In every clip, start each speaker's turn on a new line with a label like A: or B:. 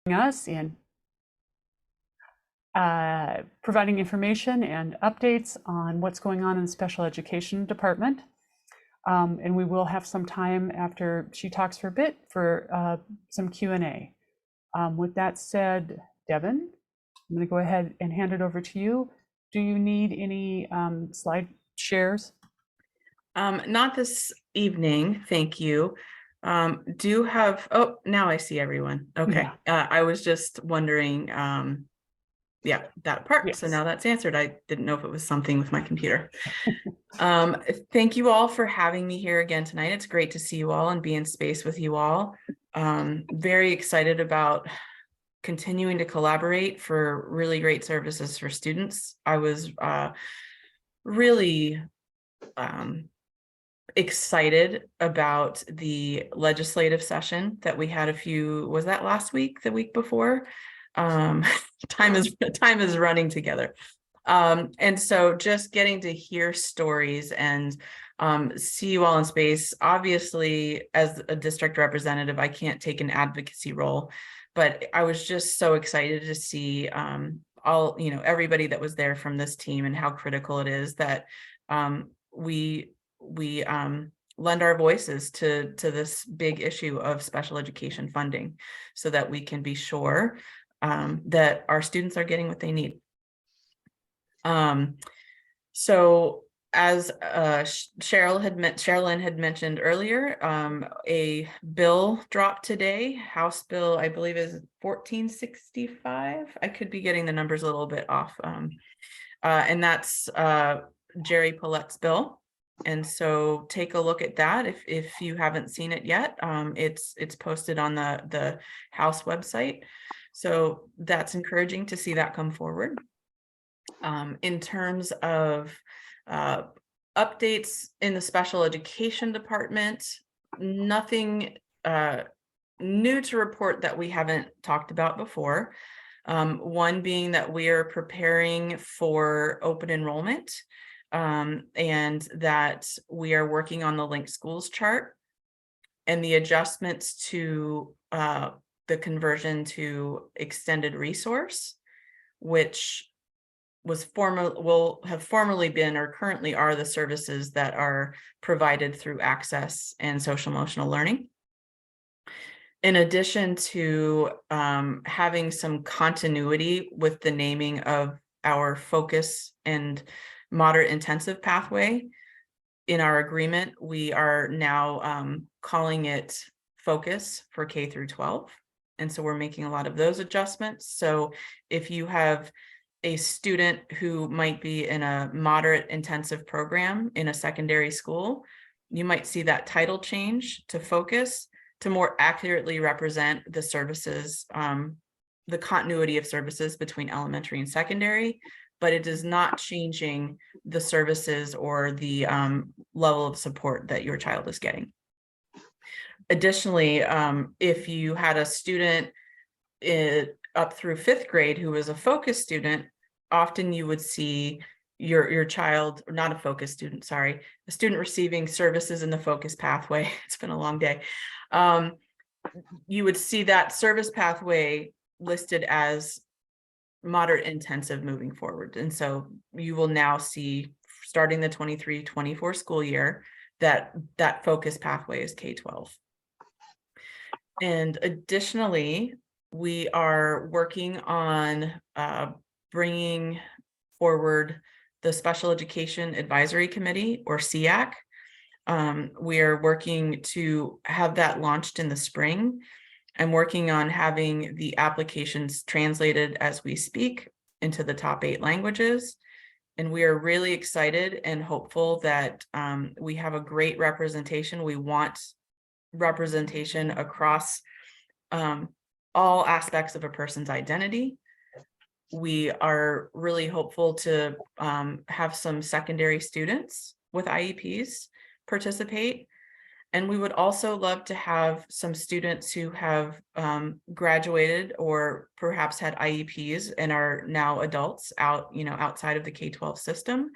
A: us and providing information and updates on what's going on in the special education department. And we will have some time after she talks for a bit for some Q&A. With that said, Devin, I'm going to go ahead and hand it over to you. Do you need any slide shares?
B: Not this evening, thank you. Do have, oh, now I see everyone. Okay.
A: Yeah.
B: I was just wondering, yeah, that part.
A: Yes.
B: So now that's answered. I didn't know if it was something with my computer. Thank you all for having me here again tonight. It's great to see you all and be in space with you all. Very excited about continuing to collaborate for really great services for students. I was really excited about the legislative session that we had was that last week, the week before? Time is running together. And so just getting to hear stories and see you all in space. Obviously, as a district representative, I can't take an advocacy role, but I was just so excited to see everybody that was there from this team and how critical it is that we lend our voices to this big issue of special education funding so that we can be sure that our students are getting what they need. So as Sherilyn had mentioned earlier, a bill dropped today. House bill, I believe, is 1465. I could be getting the numbers a little bit off. And that's Jerry Paulette's bill. And so take a look at that if you haven't seen it yet. It's posted on the House website. So that's encouraging to see that come forward. In terms of updates in the special education department, nothing new to report that we haven't talked about before. One being that we are preparing for open enrollment and that we are working on the linked schools chart and the adjustments to the conversion to extended resource, which will have formerly been or currently are the services that are provided through Access and social emotional learning. In addition to having some continuity with the naming of our focus and moderate intensive pathway, in our agreement, we are now calling it focus for K through 12. And so we're making a lot of those adjustments. So if you have a student who might be in a moderate intensive program in a secondary school, you might see that title change to focus to more accurately represent the services, the continuity of services between elementary and secondary, but it is not changing the services or the level of support that your child is getting. Additionally, if you had a student up through 5th grade who was a focus student, often you would see your child, or not a focus student, sorry, a student receiving services in the focus pathway. It's been a long day. You would see that service pathway listed as moderate intensive moving forward. And so you will now see, starting the 23-24 school year, that focus pathway is K-12. And additionally, we are working on bringing forward the Special Education Advisory Committee, or SEAC. We are working to have that launched in the spring. I'm working on having the applications translated as we speak into the top 8 languages. And we are really excited and hopeful that we have a great representation. We want representation across all aspects of a person's identity. We are really hopeful to have some secondary students with IEPs participate. And we would also love to have some students who have graduated or perhaps had IEPs and are now adults outside of the K-12 system,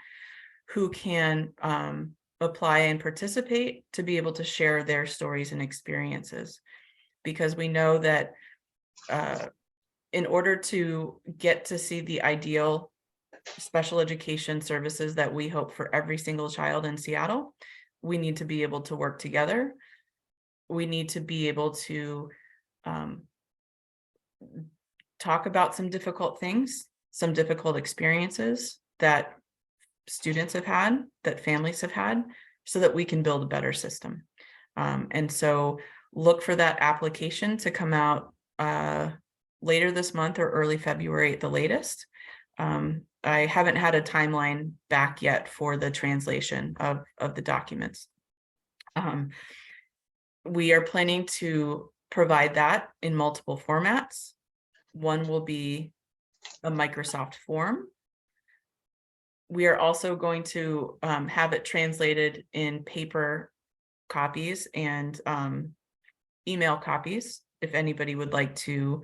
B: who can apply and participate to be able to share their stories and experiences. Because we know that in order to get to see the ideal special education services that we hope for every single child in Seattle, we need to be able to work together. We need to be able to talk about some difficult things, some difficult experiences that students have had, that families have had, so that we can build a better system. And so look for that application to come out later this month or early February at the latest. I haven't had a timeline back yet for the translation of the documents. We are planning to provide that in multiple formats. One will be a Microsoft form. We are also going to have it translated in paper copies and email copies if anybody would like to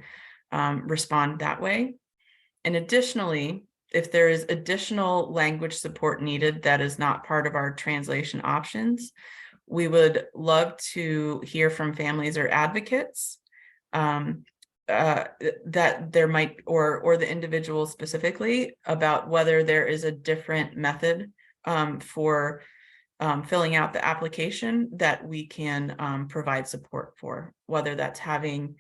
B: respond that way. And additionally, if there is additional language support needed that is not part of our translation options, we would love to hear from families or advocates that there might, or the individual specifically, about whether there is a different method for filling out the application that we can provide support for, whether that's having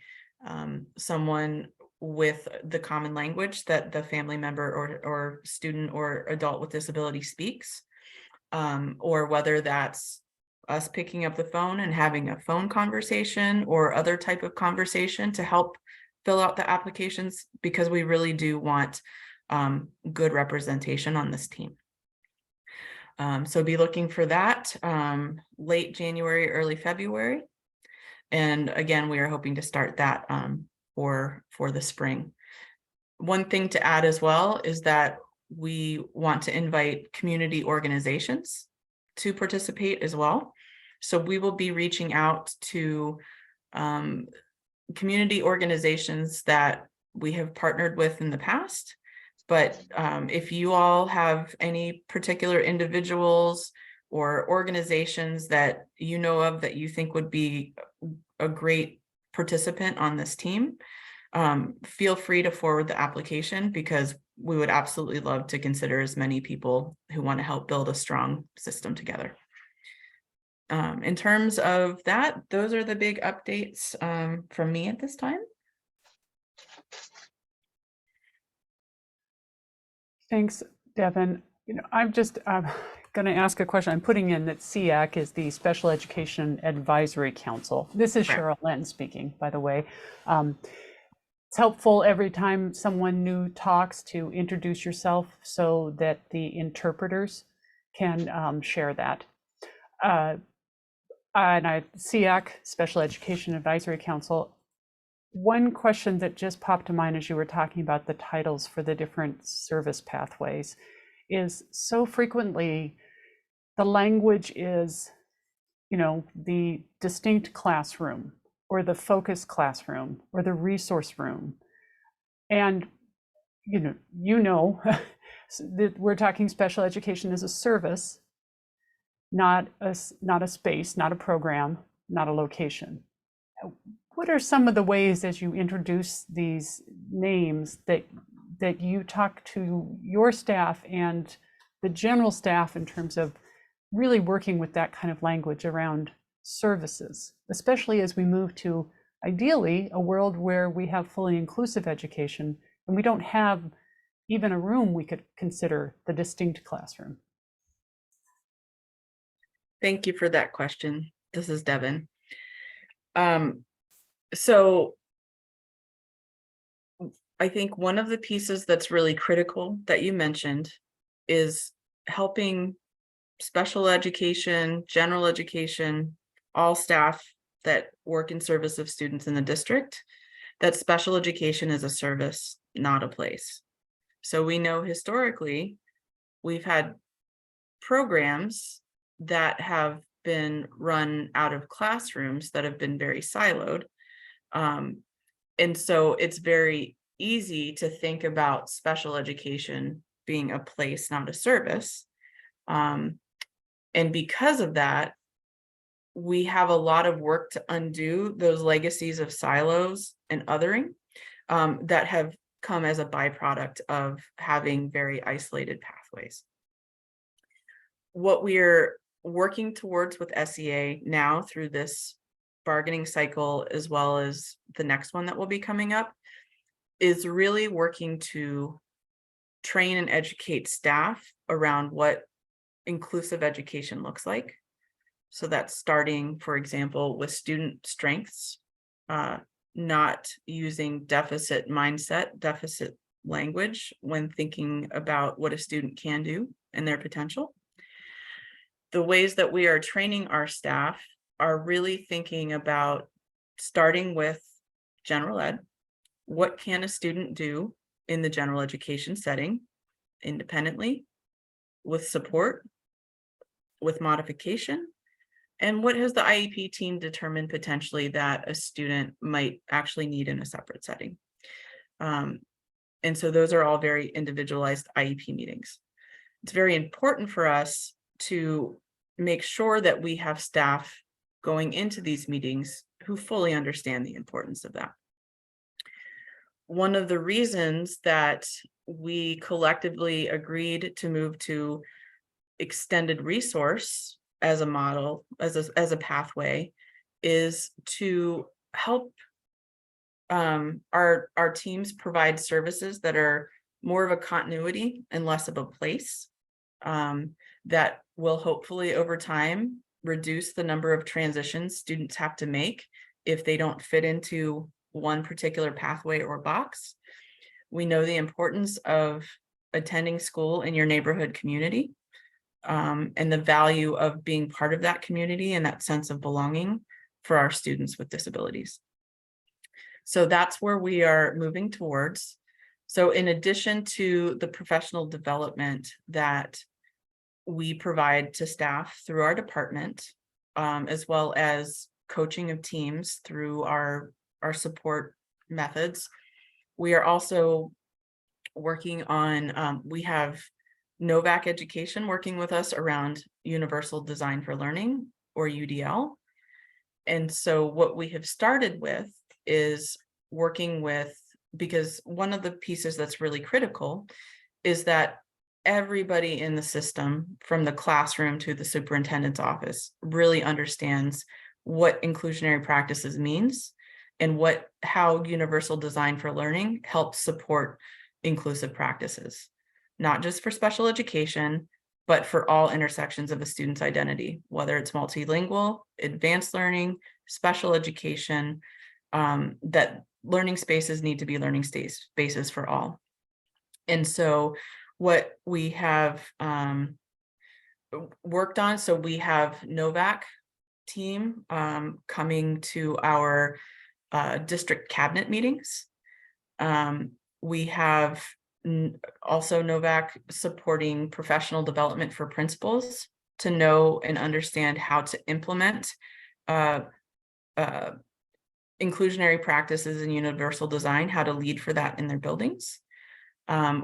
B: someone with the common language that the family member or student or adult with disability speaks, or whether that's us picking up the phone and having a phone conversation or other type of conversation to help fill out the applications, because we really do want good representation on this team. So be looking for that late January, early February. And again, we are hoping to start that for the spring. One thing to add as well is that we want to invite community organizations to participate as well. So we will be reaching out to community organizations that we have partnered with in the past. But if you all have any particular individuals or organizations that you know of that you think would be a great participant on this team, feel free to forward the application, because we would absolutely love to consider as many people who want to help build a strong system together. In terms of that, those are the big updates from me at this time.
A: Thanks, Devin. I'm just going to ask a question. I'm putting in that SEAC is the Special Education Advisory Council. This is
B: Right.
A: Cheryl Lenton speaking, by the way. It's helpful every time someone new talks to introduce yourself so that the interpreters can share that. And SEAC, Special Education Advisory Council. One question that just popped to mind as you were talking about the titles for the different service pathways is, so frequently the language is, the distinct classroom or the focus classroom or the resource room. And, that we're talking special education as a service, not a space, not a program, not a location. What are some of the ways, as you introduce these names, that you talk to your staff and the general staff in terms of really working with that kind of language around services, especially as we move to, ideally, a world where we have fully inclusive education and we don't have even a room we could consider the distinct classroom?
B: Thank you for that question. This is Devin. So I think one of the pieces that's really critical that you mentioned is helping special education, general education, all staff that work in service of students in the district, that special education is a service, not a place. So we know historically we've had programs that have been run out of classrooms that have been very siloed. And so it's very easy to think about special education being a place, not a service. And because of that, we have a lot of work to undo those legacies of silos and othering. that have come as a byproduct of having very isolated pathways. What we're working towards with SEA now through this bargaining cycle, as well as the next one that will be coming up, is really working to train and educate staff around what inclusive education looks like. So that's starting, for example, with student strengths, not using deficit mindset, deficit language when thinking about what a student can do and their potential. The ways that we are training our staff are really thinking about starting with general ed. What can a student do in the general education setting independently, with support, with modification? And what has the IEP team determined potentially that a student might actually need in a separate setting? And so those are all very individualized IEP meetings. It's very important for us to make sure that we have staff going into these meetings who fully understand the importance of that. One of the reasons that we collectively agreed to move to extended resource as a model, as a pathway, is to help our teams provide services that are more of a continuity and less of a place, that will hopefully over time reduce the number of transitions students have to make if they don't fit into one particular pathway or box. We know the importance of attending school in your neighborhood community, and the value of being part of that community and that sense of belonging for our students with disabilities. So that's where we are moving towards. So in addition to the professional development that we provide to staff through our department, as well as coaching of teams through our support methods, we are also working on, we have Novak Education working with us around Universal Design for Learning, or UDL. And so what we have started with is working with, because one of the pieces that's really critical is that everybody in the system, from the classroom to the superintendent's office, really understands what inclusionary practices means and how Universal Design for Learning helps support inclusive practices, not just for special education, but for all intersections of a student's identity, whether it's multilingual, advanced learning, special education, that learning spaces need to be learning spaces for all. And so what we have worked on, so we have Novak team coming to our district cabinet meetings. We have also Novak supporting professional development for principals to know and understand how to implement inclusionary practices and universal design, how to lead for that in their buildings.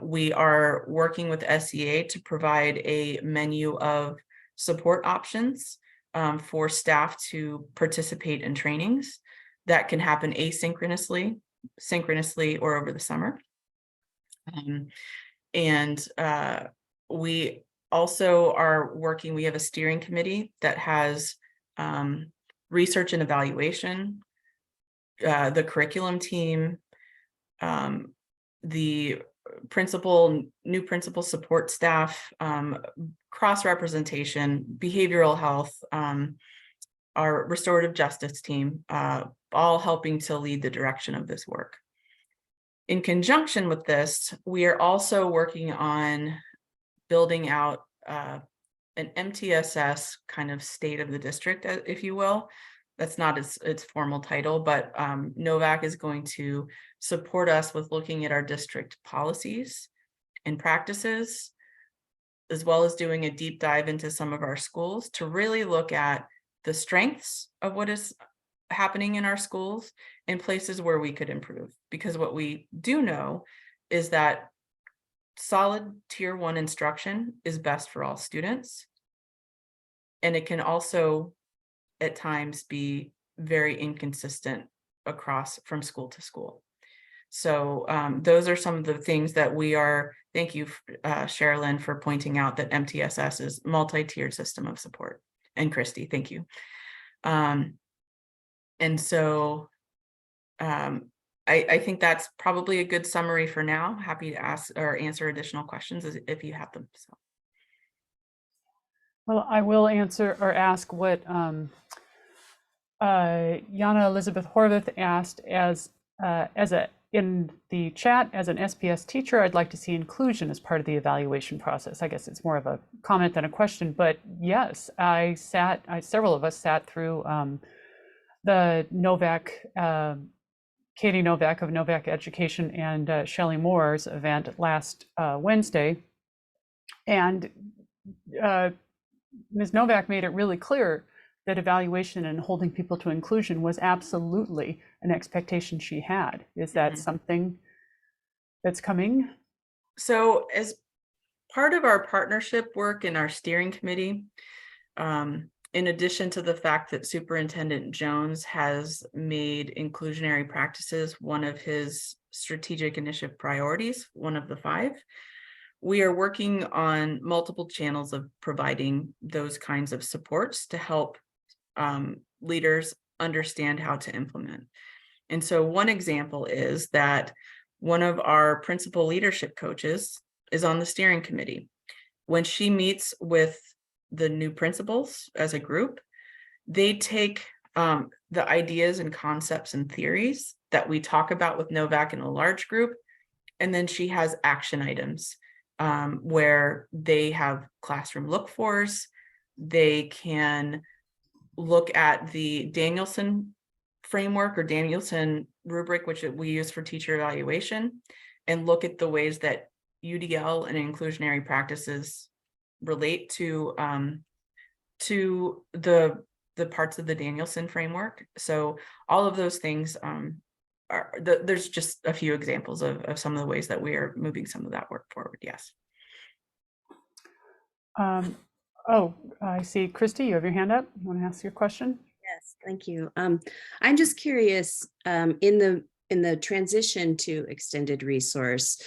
B: We are working with SEA to provide a menu of support options for staff to participate in trainings that can happen asynchronously, synchronously, or over the summer. We also are working, we have a steering committee that has research and evaluation, the curriculum team, the new principal support staff, cross-representation, behavioral health, our restorative justice team, all helping to lead the direction of this work. In conjunction with this, we are also working on building out an MTSS kind of state of the district, if you will. That's not its formal title, but Novak is going to support us with looking at our district policies and practices, as well as doing a deep dive into some of our schools to really look at the strengths of what is happening in our schools and places where we could improve. Because what we do know is that solid tier 1 instruction is best for all students. And it can also at times be very inconsistent across from school to school. So those are some of the things that we are, thank you, Sherilyn, for pointing out that MTSS is multi-tiered system of support. And Christy, thank you. And so I think that's probably a good summary for now. Happy to ask or answer additional questions if you have them. So.
A: Well, I will answer or ask what Jana Elizabeth Horvath asked in the chat. As an SPS teacher, I'd like to see inclusion as part of the evaluation process. I guess it's more of a comment than a question, but yes, several of us sat through the Novak, Katie Novak of Novak Education and Shelley Moore's event last Wednesday. And Ms. Novak made it really clear that evaluation and holding people to inclusion was absolutely an expectation she had. Is that something that's coming?
B: So as part of our partnership work in our steering committee, in addition to the fact that Superintendent Jones has made inclusionary practices one of his strategic initiative priorities, one of the 5, we are working on multiple channels of providing those kinds of supports to help leaders understand how to implement. And so one example is that one of our principal leadership coaches is on the steering committee. When she meets with the new principals as a group, they take the ideas and concepts and theories that we talk about with Novak in a large group, and then she has action items where they have classroom look-fors. They can look at the Danielson framework or Danielson rubric, which we use for teacher evaluation, and look at the ways that UDL and inclusionary practices relate to the parts of the Danielson framework. So all of those things there's just a few examples of some of the ways that we are moving some of that work forward. Yes.
A: Oh, I see. Christy, you have your hand up. You want to ask your question?
C: Yes, thank you. I'm just curious, in the transition to extended resource,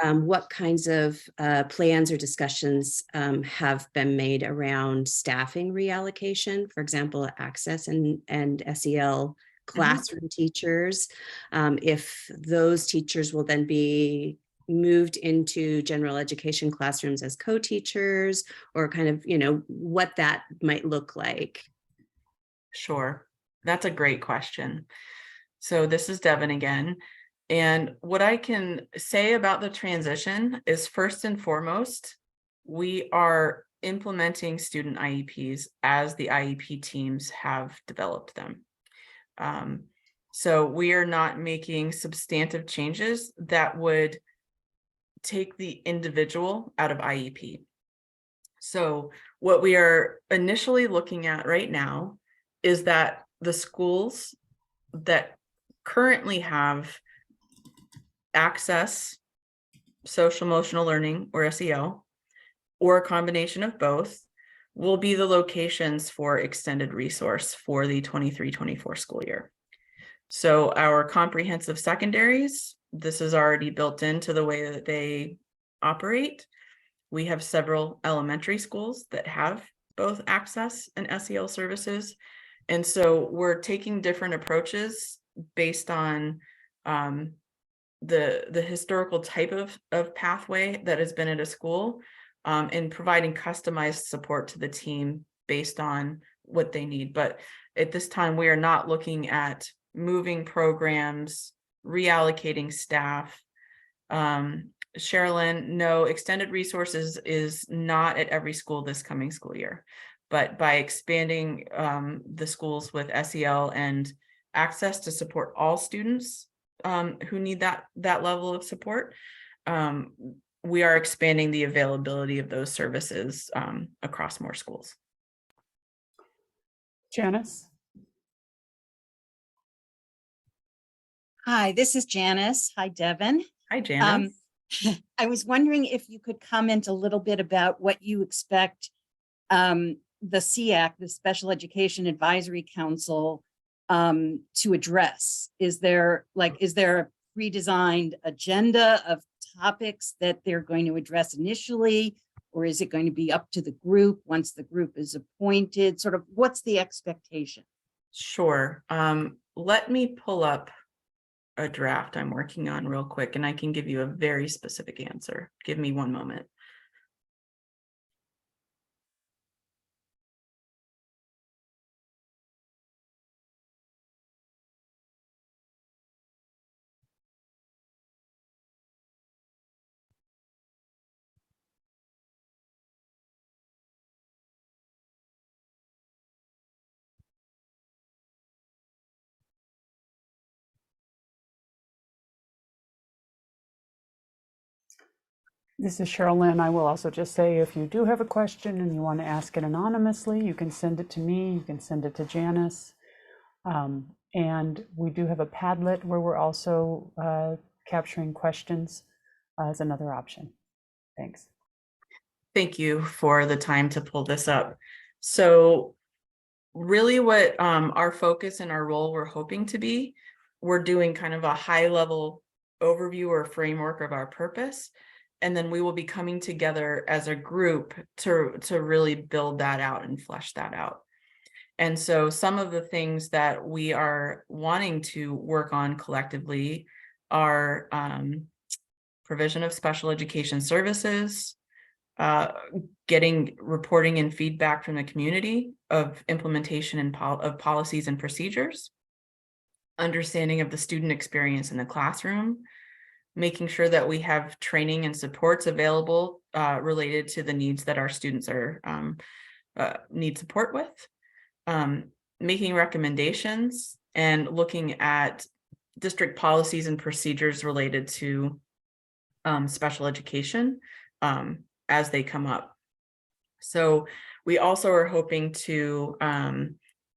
C: what kinds of plans or discussions have been made around staffing reallocation, for example, access and SEL classroom teachers, if those teachers will then be moved into general education classrooms as co-teachers, or kind of, what that might look like.
B: Sure. That's a great question. So this is Devin again. And what I can say about the transition is, first and foremost, we are implementing student IEPs as the IEP teams have developed them. So we are not making substantive changes that would take the individual out of IEP. So what we are initially looking at right now is that the schools that currently have access, social emotional learning, or SEL, or a combination of both, will be the locations for extended resource for the 23-24 school year. So our comprehensive secondaries, this is already built into the way that they operate. We have several elementary schools that have both access and SEL services. And so we're taking different approaches based on the historical type of pathway that has been at a school, and providing customized support to the team based on what they need. But at this time, we are not looking at moving programs, reallocating staff. Sherilyn, no, extended resources is not at every school this coming school year, but by expanding the schools with SEL and access to support all students who need that level of support, we are expanding the availability of those services across more schools.
A: Janice?
D: Hi, this is Janice. Hi, Devin.
B: Hi, Janice.
D: I was wondering if you could comment a little bit about what you expect the SEAC, the Special Education Advisory Council, to address. Is there pre-designed agenda of topics that they're going to address initially? Or is it going to be up to the group once the group is appointed? Sort of what's the expectation?
B: Sure. Let me pull up a draft I'm working on real quick, and I can give you a very specific answer. Give me one moment.
A: This is Cheryl Lynn. I will also just say, if you do have a question and you want to ask it anonymously, you can send it to me, you can send it to Janice. And we do have a Padlet where we're also capturing questions as another option. Thanks.
B: Thank you for the time to pull this up. So really what our focus and our role we're hoping to be, we're doing kind of a high level overview or framework of our purpose. And then we will be coming together as a group to really build that out and flesh that out. And so some of the things that we are wanting to work on collectively are provision of special education services, getting reporting and feedback from the community of implementation and of policies and procedures, understanding of the student experience in the classroom, making sure that we have training and supports available related to the needs that our students are need support with, making recommendations and looking at district policies and procedures related to special education as they come up. So we also are hoping to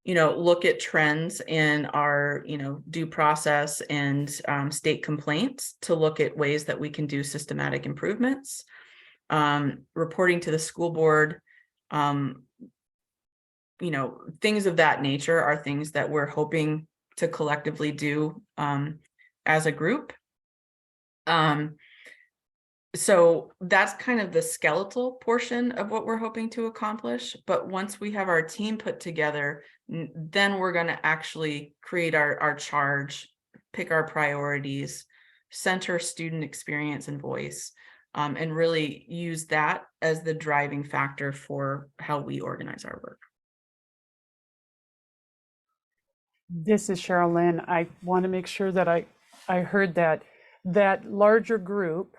B: look at trends in our, due process and state complaints to look at ways that we can do systematic improvements. Reporting to the school board, things of that nature are things that we're hoping to collectively do as a group. So that's kind of the skeletal portion of what we're hoping to accomplish. But once we have our team put together, then we're going to actually create our charge, pick our priorities, center student experience and voice, and really use that as the driving factor for how we organize our work.
A: This is Cheryl Lynn. I want to make sure that I heard that larger group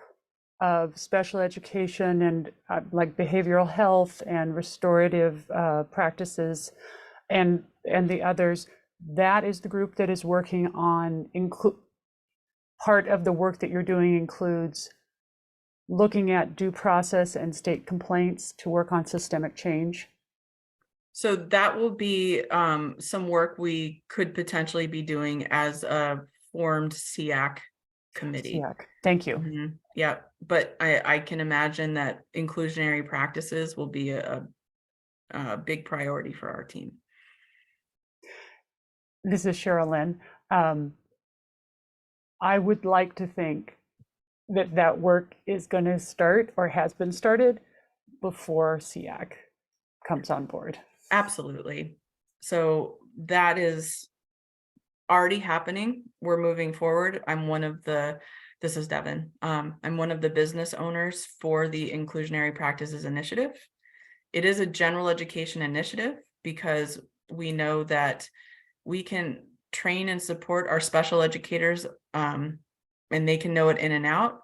A: of special education and like behavioral health and restorative practices and the others, that is the group that is working on part of the work that you're doing includes looking at due process and state complaints to work on systemic change.
B: So that will be some work we could potentially be doing as a formed SEAC committee.
A: SEAC. Thank you.
B: Mm-hmm. Yeah, but I can imagine that inclusionary practices will be a big priority for our team.
A: This is Cheryl Lynn. I would like to think that work is going to start or has been started before SEAC comes on board.
B: Absolutely. So that is already happening. We're moving forward. This is Devin. I'm one of the business owners for the Inclusionary Practices Initiative. It is a general education initiative because we know that we can train and support our special educators and they can know it in and out,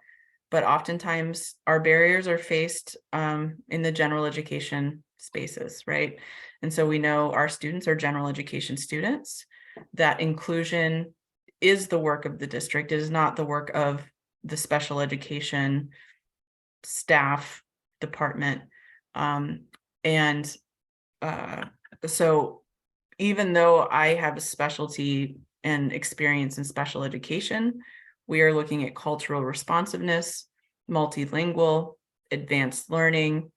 B: but oftentimes our barriers are faced in the general education spaces, right? And so we know our students are general education students, that inclusion is the work of the district. It is not the work of the special education staff department. So even though I have a specialty and experience in special education, we are looking at cultural responsiveness, multilingual, advanced learning,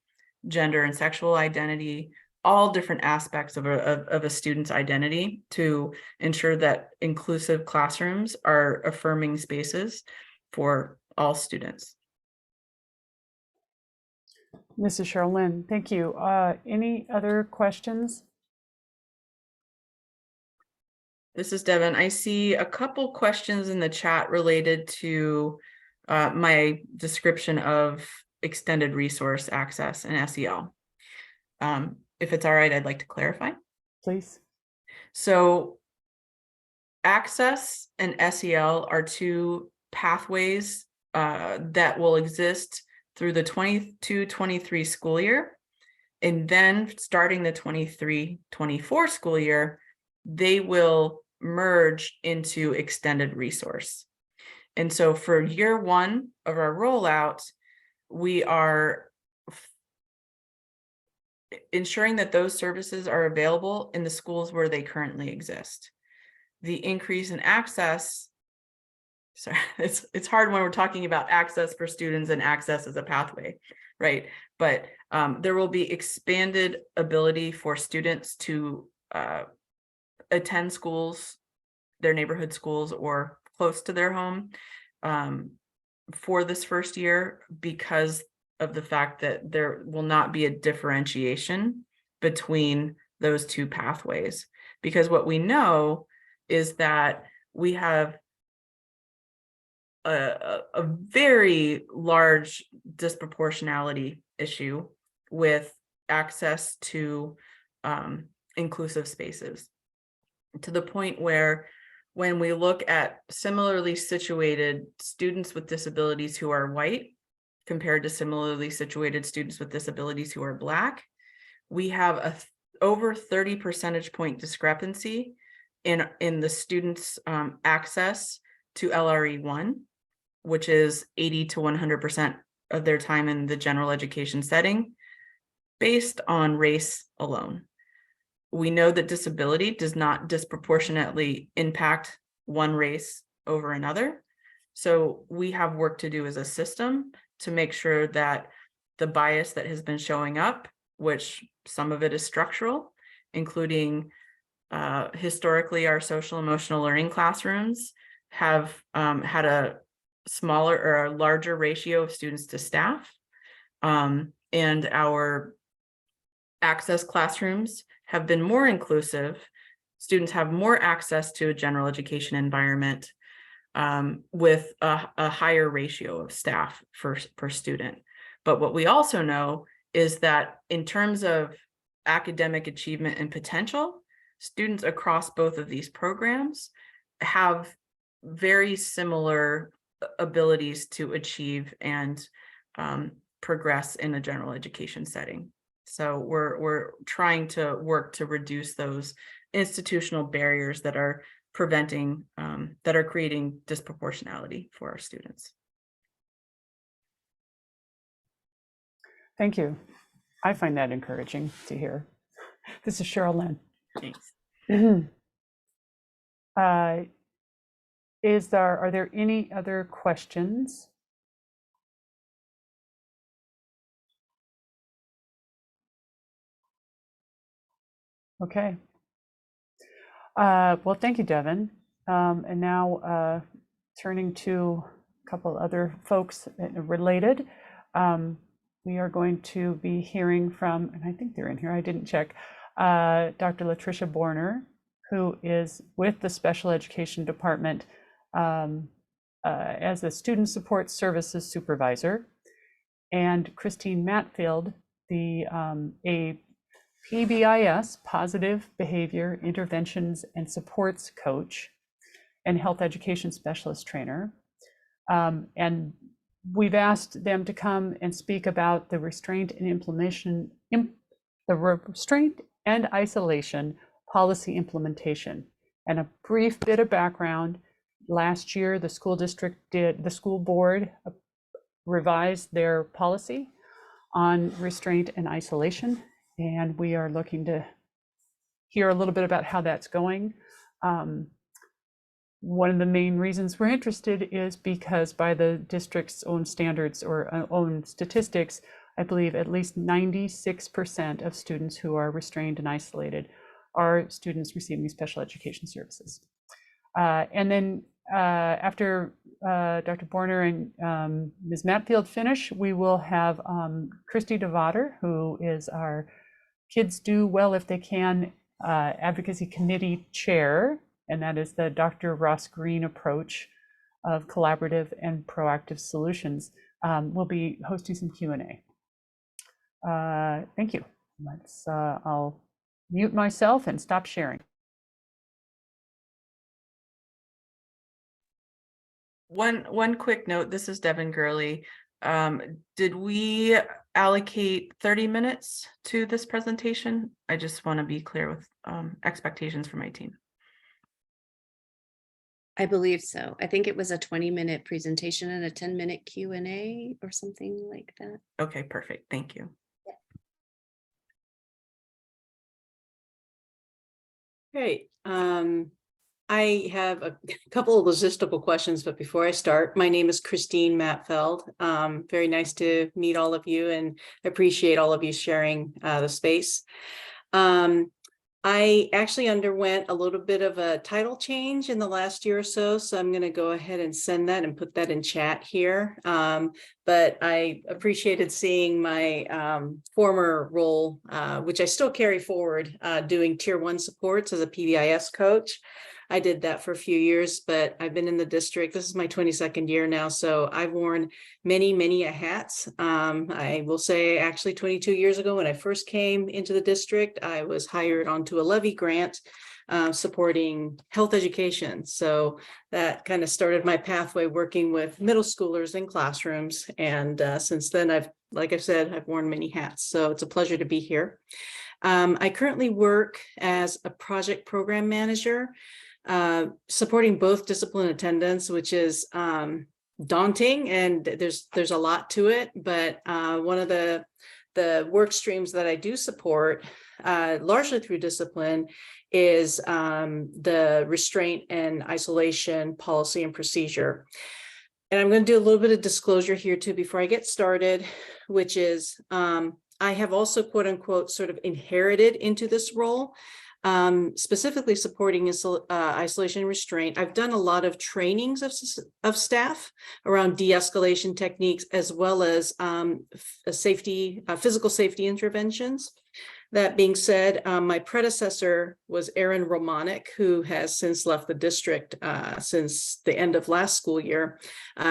B: gender and sexual identity, all different aspects of a student's identity to ensure that inclusive classrooms are affirming spaces for all students.
A: Mrs. Cheryl Lynn, thank you. Any other questions?
B: This is Devin. I see a couple questions in the chat related to my description of extended resource access and SEL. If it's all right, I'd like to clarify.
A: Please.
B: So access and SEL are two pathways that will exist through the 22-23 school year. And then starting the 23-24 school year, they will merge into extended resource. And so for year one of our rollout, we are ensuring that those services are available in the schools where they currently exist. The increase in access, sorry, it's hard when we're talking about access for students and access as a pathway, right? But there will be expanded ability for students to attend schools, their neighborhood schools or close to their home for this first year, because of the fact that there will not be a differentiation between those two pathways. Because what we know is that we have a very large disproportionality issue with access to inclusive spaces, to the point where when we look at similarly situated students with disabilities who are white compared to similarly situated students with disabilities who are Black, we have a over 30 percentage point discrepancy in the students' access to LRE1, which is 80 to 100% of their time in the general education setting, based on race alone. We know that disability does not disproportionately impact one race over another. So we have work to do as a system to make sure that the bias that has been showing up, which some of it is structural, including historically our social emotional learning classrooms have had a smaller or a larger ratio of students to staff. And our access classrooms have been more inclusive. Students have more access to a general education environment with a higher ratio of staff per student. But what we also know is that in terms of academic achievement and potential, students across both of these programs have very similar abilities to achieve and progress in a general education setting. So we're trying to work to reduce those institutional barriers that are preventing, that are creating disproportionality for our students.
A: Thank you. I find that encouraging to hear. This is Cheryl Lynn.
B: Thanks.
A: Are there any other questions? Okay. Well, thank you, Devin. And now turning to a couple other folks related, we are going to be hearing from, and I think they're in here, I didn't check, Dr. Latricia Borner, who is with the Special Education Department as a Student Support Services Supervisor, and Christine Matfield, a PBIS, Positive Behavior Interventions and Supports Coach and Health Education Specialist Trainer. And we've asked them to come and speak about the restraint and isolation policy implementation. And a brief bit of background: last year, the school board revised their policy on restraint and isolation, and we are looking to hear a little bit about how that's going. One of the main reasons we're interested is because by the district's own standards or own statistics, I believe at least 96% of students who are restrained and isolated are students receiving special education services. And then after Dr. Borner and Ms. Matfield finish, we will have Christy DeVater, who is our Kids Do Well If They Can Advocacy Committee Chair, and that is the Dr. Ross Green approach of collaborative and proactive solutions. We'll be hosting some Q&A. Thank you. I'll mute myself and stop sharing.
B: One quick note, this is Devin Gurley. Did we allocate 30 minutes to this presentation? I just want to be clear with expectations for my team.
C: I believe so. I think it was a 20-minute presentation and a 10-minute Q&A or something like that.
B: Okay, perfect. Thank you.
E: Great. I have a couple of logistical questions, but before I start, my name is Christine Matfeld. Very nice to meet all of you and appreciate all of you sharing the space. I actually underwent a little bit of a title change in the last year or so, so I'm going to go ahead and send that and put that in chat here. But I appreciated seeing my former role, which I still carry forward, doing Tier 1 supports as a PBIS coach. I did that for a few years, but I've been in the district. This is my 22nd year now, so I've worn many hats. I will say actually 22 years ago when I first came into the district, I was hired onto a levy grant supporting health education. So that kind of started my pathway working with middle schoolers in classrooms. And since then, like I said, I've worn many hats. So it's a pleasure to be here. I currently work as a project program manager, supporting both discipline attendance, which is daunting, and there's a lot to it. But one of the work streams that I do support, largely through discipline, is the restraint and isolation policy and procedure. And I'm going to do a little bit of disclosure here too before I get started, which is I have also, quote unquote, sort of inherited into this role, specifically supporting isolation and restraint. I've done a lot of trainings of staff around de-escalation techniques, as well as physical safety interventions. That being said, my predecessor was Erin Romanek, who has since left the district since the end of last school year.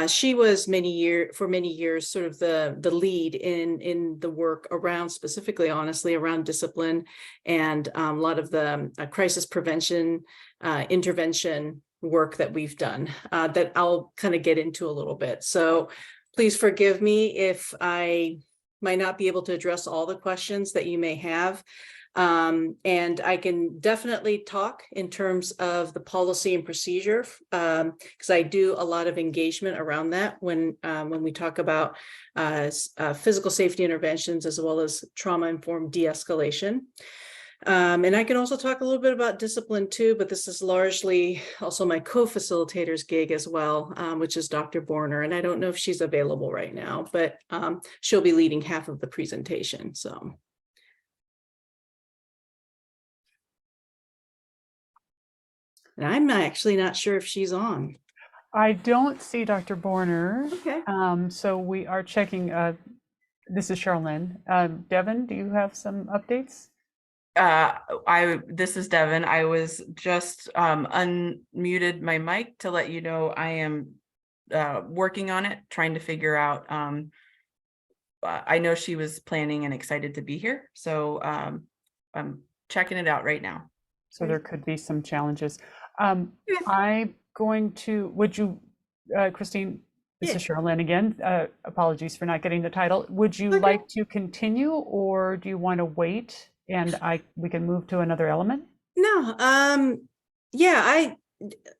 E: She was for many years sort of the lead in the work around, specifically, honestly, around discipline and a lot of the crisis prevention intervention work that we've done that I'll kind of get into a little bit. So please forgive me if I might not be able to address all the questions that you may have. And I can definitely talk in terms of the policy and procedure, because I do a lot of engagement around that when we talk about physical safety interventions, as well as trauma-informed de-escalation. And I can also talk a little bit about discipline too, but this is largely also my co-facilitator's gig as well, which is Dr. Borner. And I don't know if she's available right now, but she'll be leading half of the presentation. So. And I'm actually not sure if she's on.
A: I don't see Dr. Borner.
E: Okay.
A: So we are checking. This is Charlene. Devin, do you have some updates?
B: This is Devin. I was just unmuted my mic to let you know I am working on it, trying to figure out. I know she was planning and excited to be here, so I'm checking it out right now.
A: So there could be some challenges. I'm going to, would you, Christine, this is Charlene again. Apologies for not getting the title. Would you like to continue, or do you want to wait and we can move to another element?
E: No,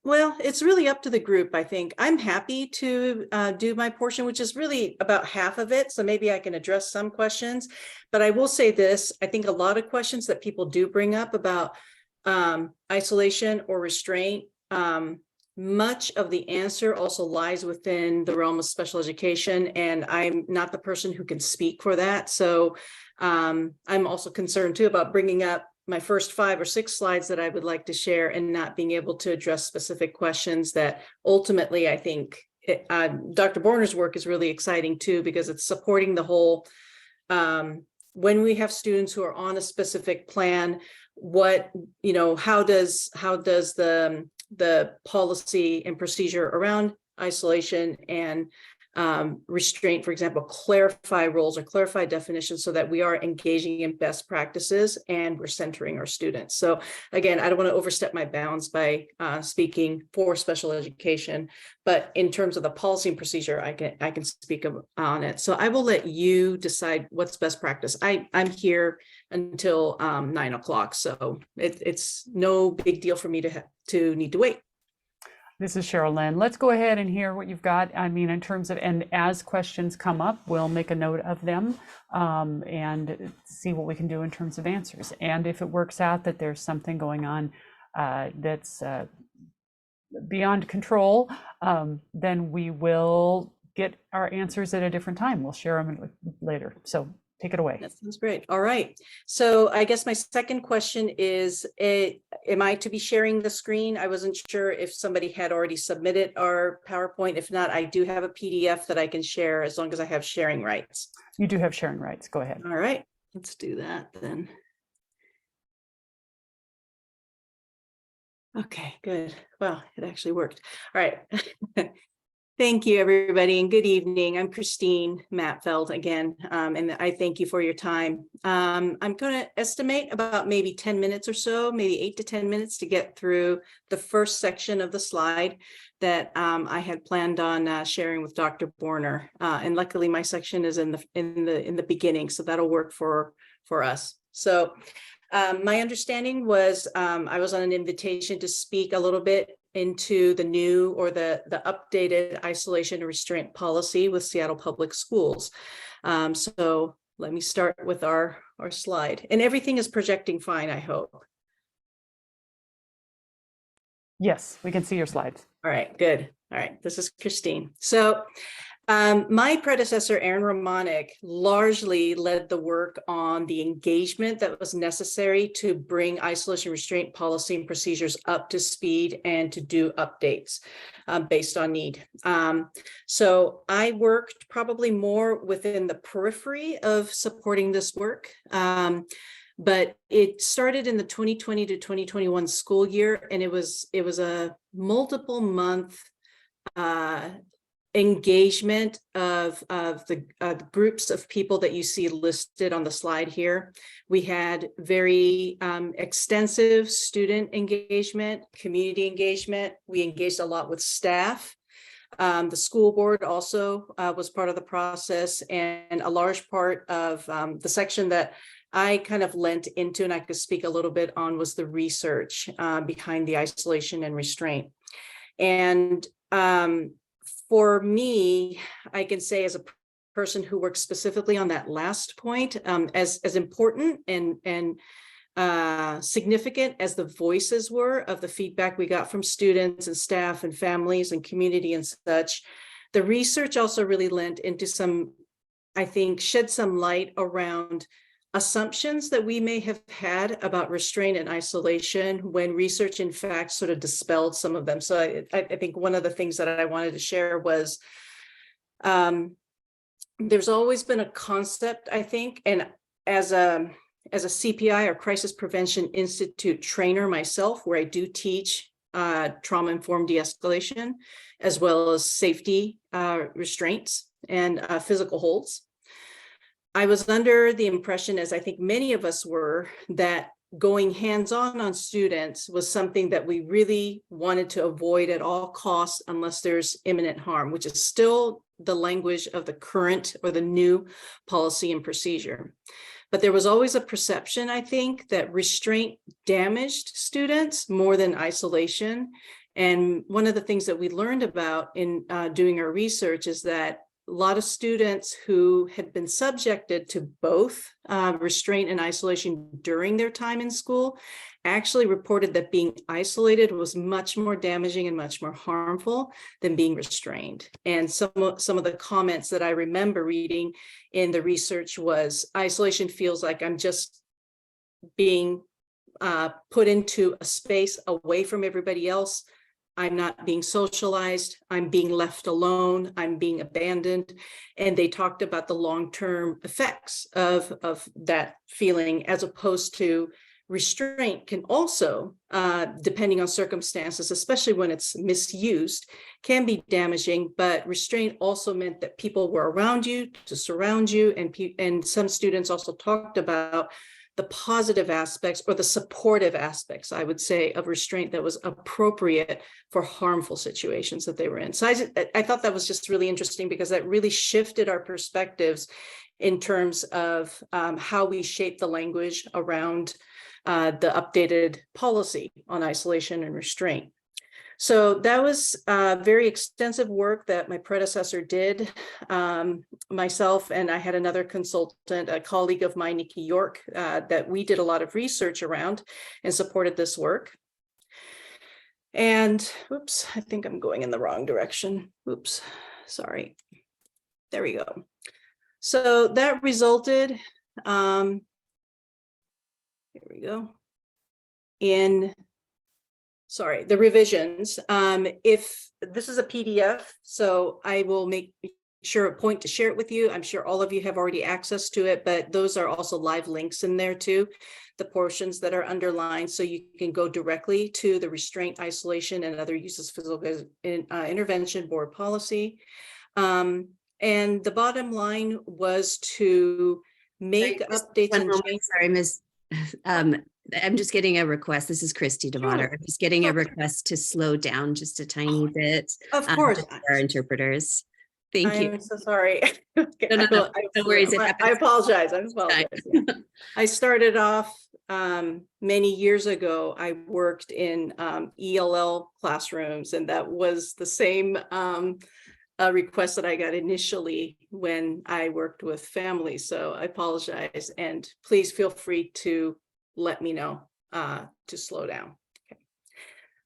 E: well, it's really up to the group, I think. I'm happy to do my portion, which is really about half of it. So maybe I can address some questions, but I will say this. I think a lot of questions that people do bring up about isolation or restraint much of the answer also lies within the realm of special education, and I'm not the person who can speak for that. So I'm also concerned too about bringing up my first 5 or 6 slides that I would like to share and not being able to address specific questions that ultimately I think Dr. Borner's work is really exciting too, because it's supporting the whole, when we have students who are on a specific plan, what, you know, how does the policy and procedure around isolation and restraint, for example, clarify roles or clarify definitions so that we are engaging in best practices and we're centering our students. So again, I don't want to overstep my bounds by speaking for special education, but in terms of the policy and procedure, I can speak on it. So I will let you decide what's best practice. I'm here until 9 o'clock, so it's no big deal for me to need to wait.
A: This is Cheryl Lynn. Let's go ahead and hear what you've got. I mean, in terms of, and as questions come up, we'll make a note of them and see what we can do in terms of answers. And if it works out that there's something going on that's beyond control, then we will get our answers at a different time. We'll share them later. So take it away.
E: That sounds great. All right. So I guess my second question is, am I to be sharing the screen? I wasn't sure if somebody had already submitted our PowerPoint. If not, I do have a PDF that I can share as long as I have sharing rights.
A: You do have sharing rights. Go ahead.
E: All right, let's do that then. Okay, good. Well, it actually worked. All right. Thank you, everybody, and good evening. I'm Christine Matfeld again, and I thank you for your time. I'm going to estimate about maybe 10 minutes or so, maybe 8 to 10 minutes to get through the first section of the slide that I had planned on sharing with Dr. Borner. And luckily, my section is in the beginning, so that'll work for us. So my understanding was I was on an invitation to speak a little bit into the new or the updated isolation and restraint policy with Seattle Public Schools. So let me start with our slide, and everything is projecting fine, I hope.
A: Yes, we can see your slides.
E: All right, good. All right, this is Christine. So my predecessor, Aaron Romanek, largely led the work on the engagement that was necessary to bring isolation restraint policy and procedures up to speed and to do updates based on need. So I worked probably more within the periphery of supporting this work. But it started in the 2020 to 2021 school year, and it was a multiple month engagement of the groups of people that you see listed on the slide here. We had very extensive student engagement, community engagement. We engaged a lot with staff. The school board also was part of the process, and a large part of the section that I kind of lent into and I could speak a little bit on was the research behind the isolation and restraint. And for me, I can say as a person who works specifically on that last point, as important and significant as the voices were of the feedback we got from students and staff and families and community and such, the research also really lent into some, I think, shed some light around assumptions that we may have had about restraint and isolation when research in fact sort of dispelled some of them. So I think one of the things that I wanted to share was there's always been a concept, I think, and as a CPI or Crisis Prevention Institute trainer myself, where I do teach trauma-informed de-escalation, as well as safety restraints and physical holds. I was under the impression, as I think many of us were, that going hands-on on students was something that we really wanted to avoid at all costs unless there's imminent harm, which is still the language of the current or the new policy and procedure. But there was always a perception, I think, that restraint damaged students more than isolation. And one of the things that we learned about in doing our research is that lot of students who had been subjected to both restraint and isolation during their time in school actually reported that being isolated was much more damaging and much more harmful than being restrained. And some of the comments that I remember reading in the research was, isolation feels like I'm just being put into a space away from everybody else. I'm not being socialized, I'm being left alone, I'm being abandoned. And they talked about the long-term effects of that feeling, as opposed to restraint can also, depending on circumstances, especially when it's misused, can be damaging. But restraint also meant that people were around you to surround you. And some students also talked about the positive aspects, or the supportive aspects, I would say, of restraint that was appropriate for harmful situations that they were in. So I thought that was just really interesting, because that really shifted our perspectives in terms of how we shape the language around the updated policy on isolation and restraint. So that was very extensive work that my predecessor did. Myself and I had another consultant, a colleague of mine, Nikki York, that we did a lot of research around and supported this work. And oops, I think I'm going in the wrong direction. Oops, sorry. There we go. So that resulted, here we go, in the revisions. If this is a PDF, so I will make sure a point to share it with you. I'm sure all of you have already access to it, but those are also live links in there too, the portions that are underlined, so you can go directly to the restraint, isolation, and other uses physical intervention board policy. And the bottom line was to make updates and changes.
C: Sorry, Ms. I'm just getting a request. This is Christy DeVotter. I'm just getting a request to slow down just a tiny bit.
E: Of course.
C: For our interpreters. Thank you.
E: I'm so sorry. Okay,
C: No worries.
E: I apologize. I apologize. Yeah. I started off many years ago. I worked in ELL classrooms, and that was the same request that I got initially when I worked with families. So I apologize, and please feel free to let me know to slow down. Okay.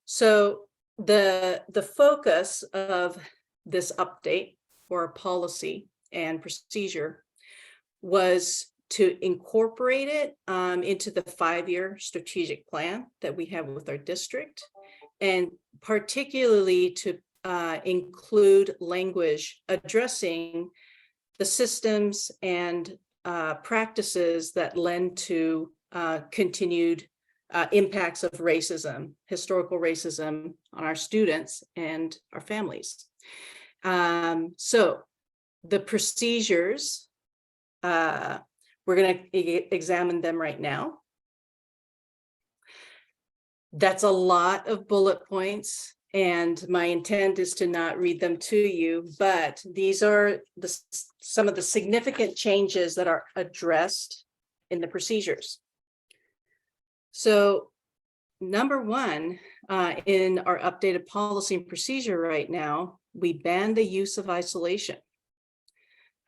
E: So the focus of this update or policy and procedure was to incorporate it into the 5-year strategic plan that we have with our district, and particularly to include language addressing the systems and practices that lend to continued impacts of racism, historical racism, on our students and our families. So the procedures, we're going to examine them right now. That's a lot of bullet points, and my intent is to not read them to you, but these are some of the significant changes that are addressed in the procedures. So number one, in our updated policy and procedure right now, we ban the use of isolation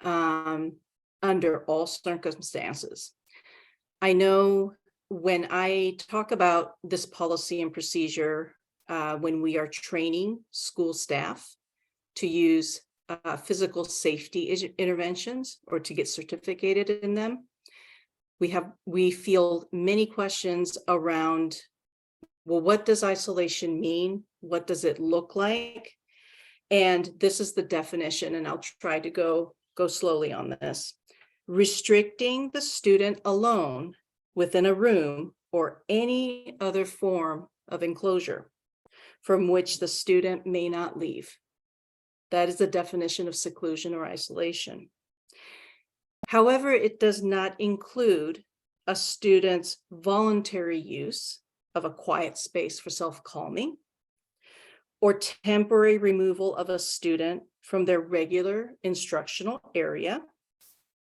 E: under all circumstances. I know when I talk about this policy and procedure, when we are training school staff to use physical safety interventions or to get certificated in them, we field many questions around, well, what does isolation mean? What does it look like? And this is the definition, and I'll try to go slowly on this. Restricting the student alone within a room or any other form of enclosure from which the student may not leave. That is the definition of seclusion or isolation. However, it does not include a student's voluntary use of a quiet space for self-calming, or temporary removal of a student from their regular instructional area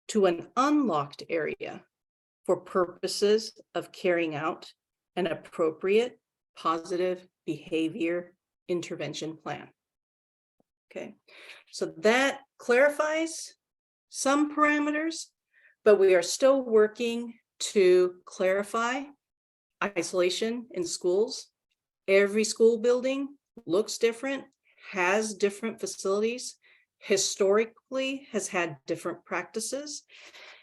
E: to an unlocked area for purposes of carrying out an appropriate positive behavior intervention plan. Okay, so that clarifies some parameters, but we are still working to clarify isolation in schools. Every school building looks different, has different facilities, historically has had different practices.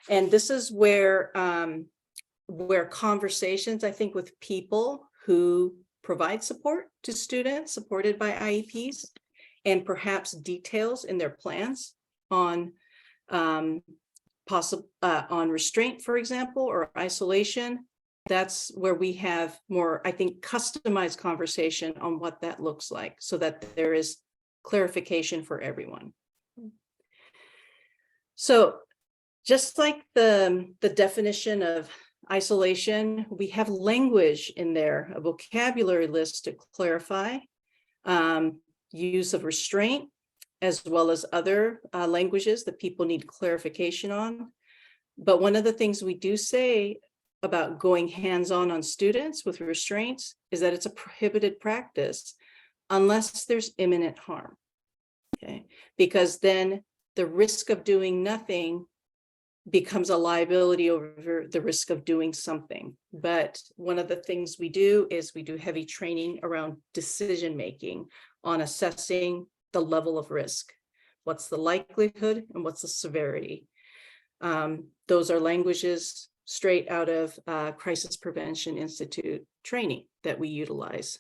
E: And this is where conversations, I think, with people who provide support to students supported by IEPs, and perhaps details in their plans on on restraint, for example, or isolation. That's where we have more, I think, customized conversation on what that looks like, so that there is clarification for everyone. So just like the definition of isolation, we have language in there, a vocabulary list to clarify use of restraint, as well as other languages that people need clarification on. But one of the things we do say about going hands-on students with restraints is that it's a prohibited practice unless there's imminent harm. Okay, because then the risk of doing nothing becomes a liability over the risk of doing something. But one of the things we do is we do heavy training around decision-making on assessing the level of risk. What's the likelihood and what's the severity? Those are languages straight out of Crisis Prevention Institute training that we utilize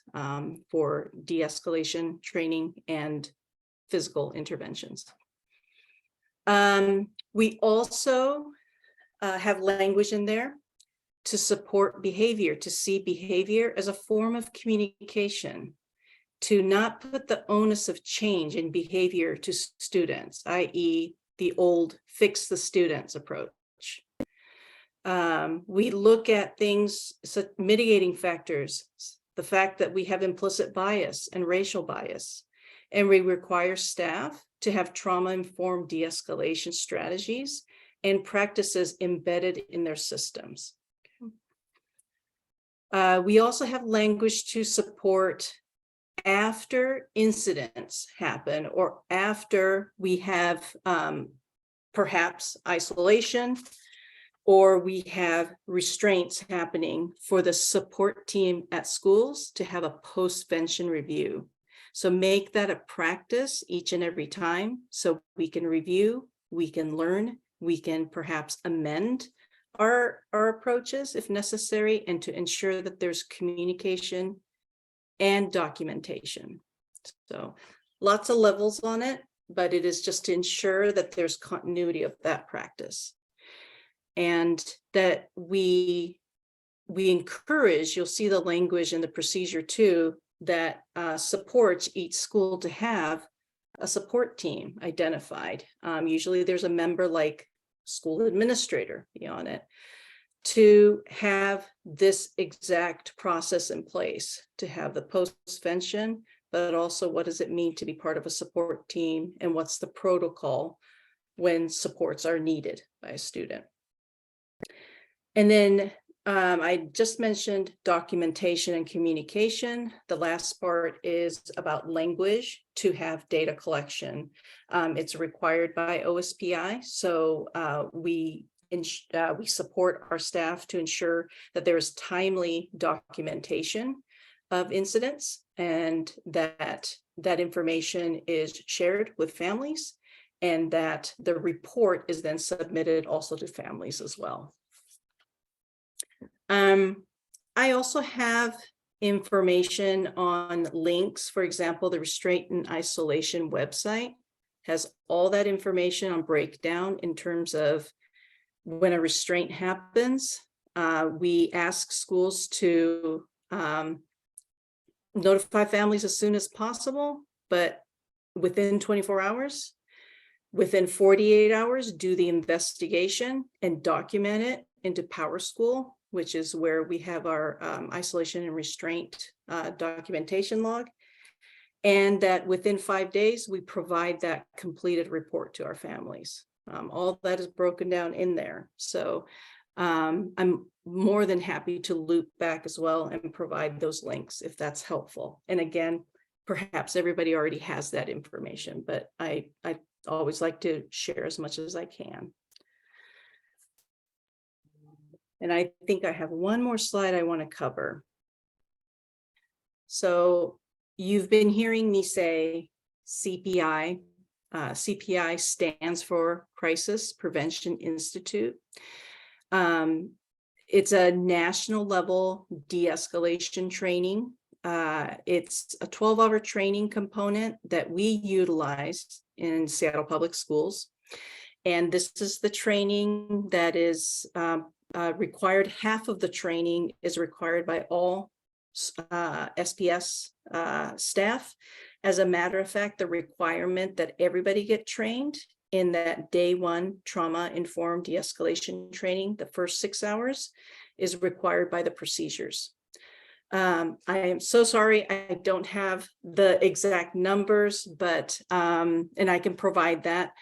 E: for de-escalation training and physical interventions. We also have language in there to support behavior, to see behavior as a form of communication, to not put the onus of change in behavior to students, i.e. the old fix the students approach. We look at things, so mitigating factors, the fact that we have implicit bias and racial bias, and we require staff to have trauma-informed de-escalation strategies and practices embedded in their systems. We also have language to support after incidents happen, or after we have perhaps isolation, or we have restraints happening, for the support team at schools to have a post-vention review. So make that a practice each and every time, so we can review, we can learn, we can perhaps amend our approaches if necessary, and to ensure that there's communication and documentation. So lots of levels on it, but it is just to ensure that there's continuity of that practice. And that we encourage, you'll see the language in the procedure too, that supports each school to have a support team identified. Usually there's a member like school administrator on it, to have this exact process in place, to have the post-vention, but also what does it mean to be part of a support team, and what's the protocol when supports are needed by a student. And then I just mentioned documentation and communication. The last part is about language to have data collection. It's required by OSPI, so we support our staff to ensure that there is timely documentation of incidents, and that information is shared with families, and that the report is then submitted also to families as well. I also have information on links. For example, the Restraint and Isolation website has all that information on breakdown in terms of when a restraint happens. We ask schools to notify families as soon as possible, but within 24 hours. Within 48 hours, do the investigation and document it into PowerSchool, which is where we have our isolation and restraint documentation log. And that within 5 days, we provide that completed report to our families. All that is broken down in there. So I'm more than happy to loop back as well and provide those links if that's helpful. And again, perhaps everybody already has that information, but I always like to share as much as I can. And I think I have one more slide I want to cover. So you've been hearing me say CPI. CPI stands for Crisis Prevention Institute. It's a national level de-escalation training. It's a 12-hour training component that we utilize in Seattle Public Schools. And this is the training that is required. Half of the training is required by all SPS staff. As a matter of fact, the requirement that everybody get trained in that day one trauma-informed de-escalation training, the first 6 hours, is required by the procedures. I am so sorry, I don't have the exact numbers, but and I can provide that.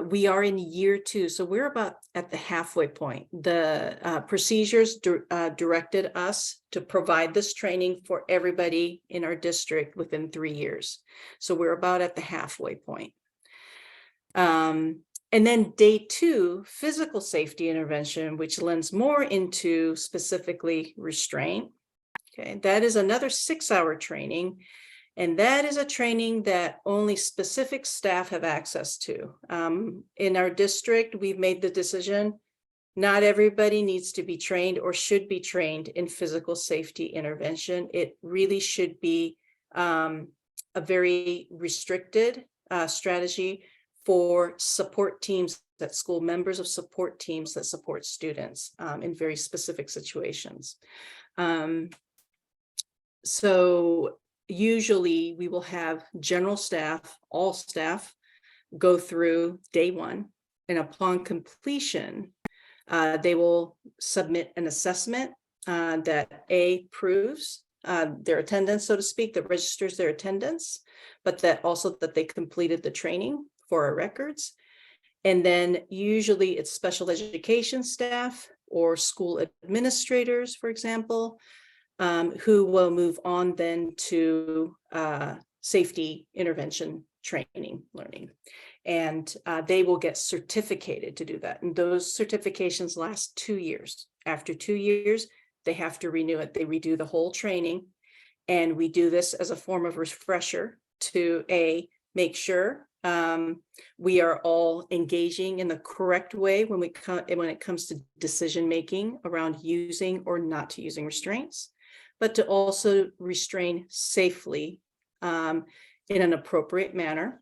E: We are in year 2, so we're about at the halfway point. The procedures directed us to provide this training for everybody in our district within 3 years. So we're about at the halfway point. And then day 2, physical safety intervention, which lends more into specifically restraint. Okay, that is another 6-hour training. And that is a training that only specific staff have access to. In our district, we've made the decision, not everybody needs to be trained or should be trained in physical safety intervention. It really should be a very restricted strategy for support teams at school, members of support teams that support students in very specific situations. So usually we will have general staff, all staff, go through day 1, and upon completion, they will submit an assessment that proves their attendance, so to speak, that registers their attendance, but that also that they completed the training for our records. And then usually it's special education staff or school administrators, for example, who will move on then to safety intervention training learning. And they will get certificated to do that. And those certifications last 2 years. After 2 years, they have to renew it. They redo the whole training. And we do this as a form of refresher to make sure we are all engaging in the correct way when it comes to decision making around using or not using restraints, but to also restrain safely in an appropriate manner.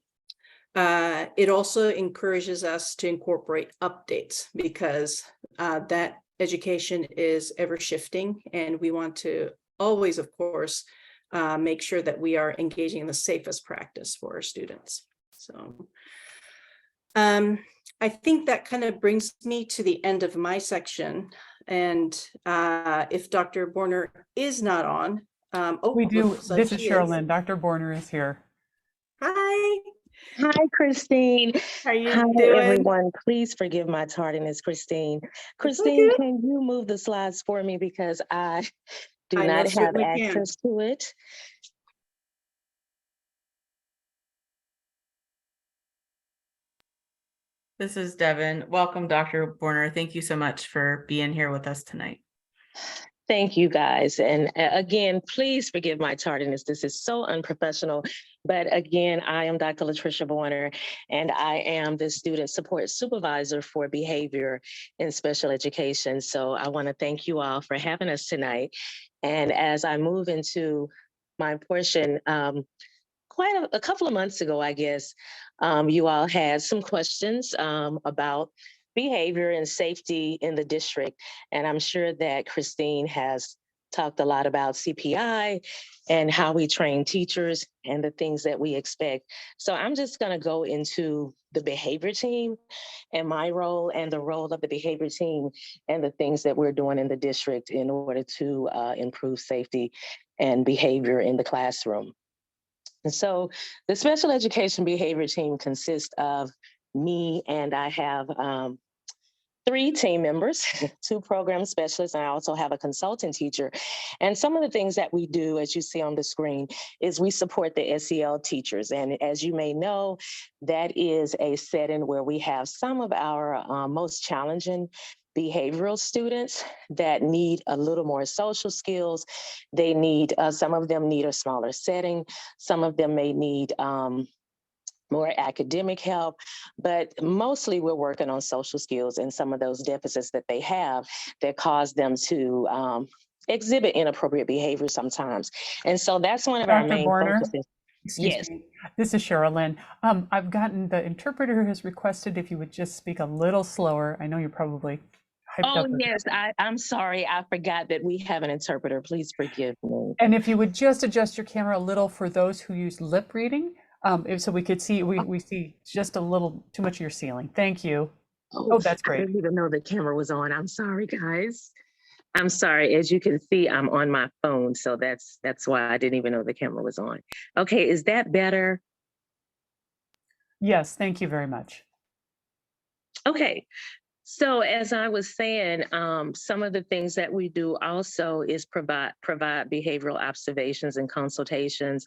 E: It also encourages us to incorporate updates because that education is ever shifting, and we want to always, of course, make sure that we are engaging in the safest practice for our students. So I think that kind of brings me to the end of my section. And if Dr. Borner is not on,
A: We do.
E: looks like
A: This is
E: she
A: Sherilyn. Dr. Borner is here.
E: Hi,
F: Hi, Christine.
E: how you
F: Hi,
E: doing?
F: everyone. Please forgive my tardiness, Christine. Christine,
E: okay.
F: can you move the slides for me because I do
E: I
F: not
E: most
F: have
E: certainly can.
F: access to it?
B: This is Devin. Welcome, Dr. Borner. Thank you so much for being here with us tonight.
F: Thank you, guys. And again, please forgive my tardiness. This is so unprofessional. But again, I am Dr. Latricia Borner, and I am the student support supervisor for behavior in special education. So I want to thank you all for having us tonight. And as I move into my portion, quite a couple of months ago, I guess, you all had some questions about behavior and safety in the district. And I'm sure that Christine has talked a lot about CPI and how we train teachers and the things that we expect. So I'm just going to go into the behavior team and my role and the role of the behavior team and the things that we're doing in the district in order to improve safety and behavior in the classroom. And so the special education behavior team consists of me, and I have 3 team members, 2 program specialists, and I also have a consultant teacher. And some of the things that we do, as you see on the screen, is we support the SEL teachers. And as you may know, that is a setting where we have some of our most challenging behavioral students that need a little more social skills. They need, some of them need a smaller setting. Some of them may need more academic help, but mostly we're working on social skills and some of those deficits that they have that cause them to exhibit inappropriate behavior sometimes. And so that's one of our
A: Dr.
F: main
A: Borner,
F: focuses.
A: excuse
F: Yes.
A: me. This is Cheryl Lynn. I've gotten the interpreter has requested if you would just speak a little slower. I know you're probably hyped
F: Oh,
A: up.
F: yes. I'm sorry. I forgot that we have an interpreter. Please forgive me.
A: And if you would just adjust your camera a little for those who use lip reading, so we could see, we see just a little too much of your ceiling. Thank you. Oh, that's
F: I
A: great.
F: didn't even know the camera was on. I'm sorry, guys. I'm sorry. As you can see, I'm on my phone, so that's why I didn't even know the camera was on. Okay, is that better?
A: Yes, thank you very much.
F: Okay. So as I was saying, some of the things that we do also is provide behavioral observations and consultations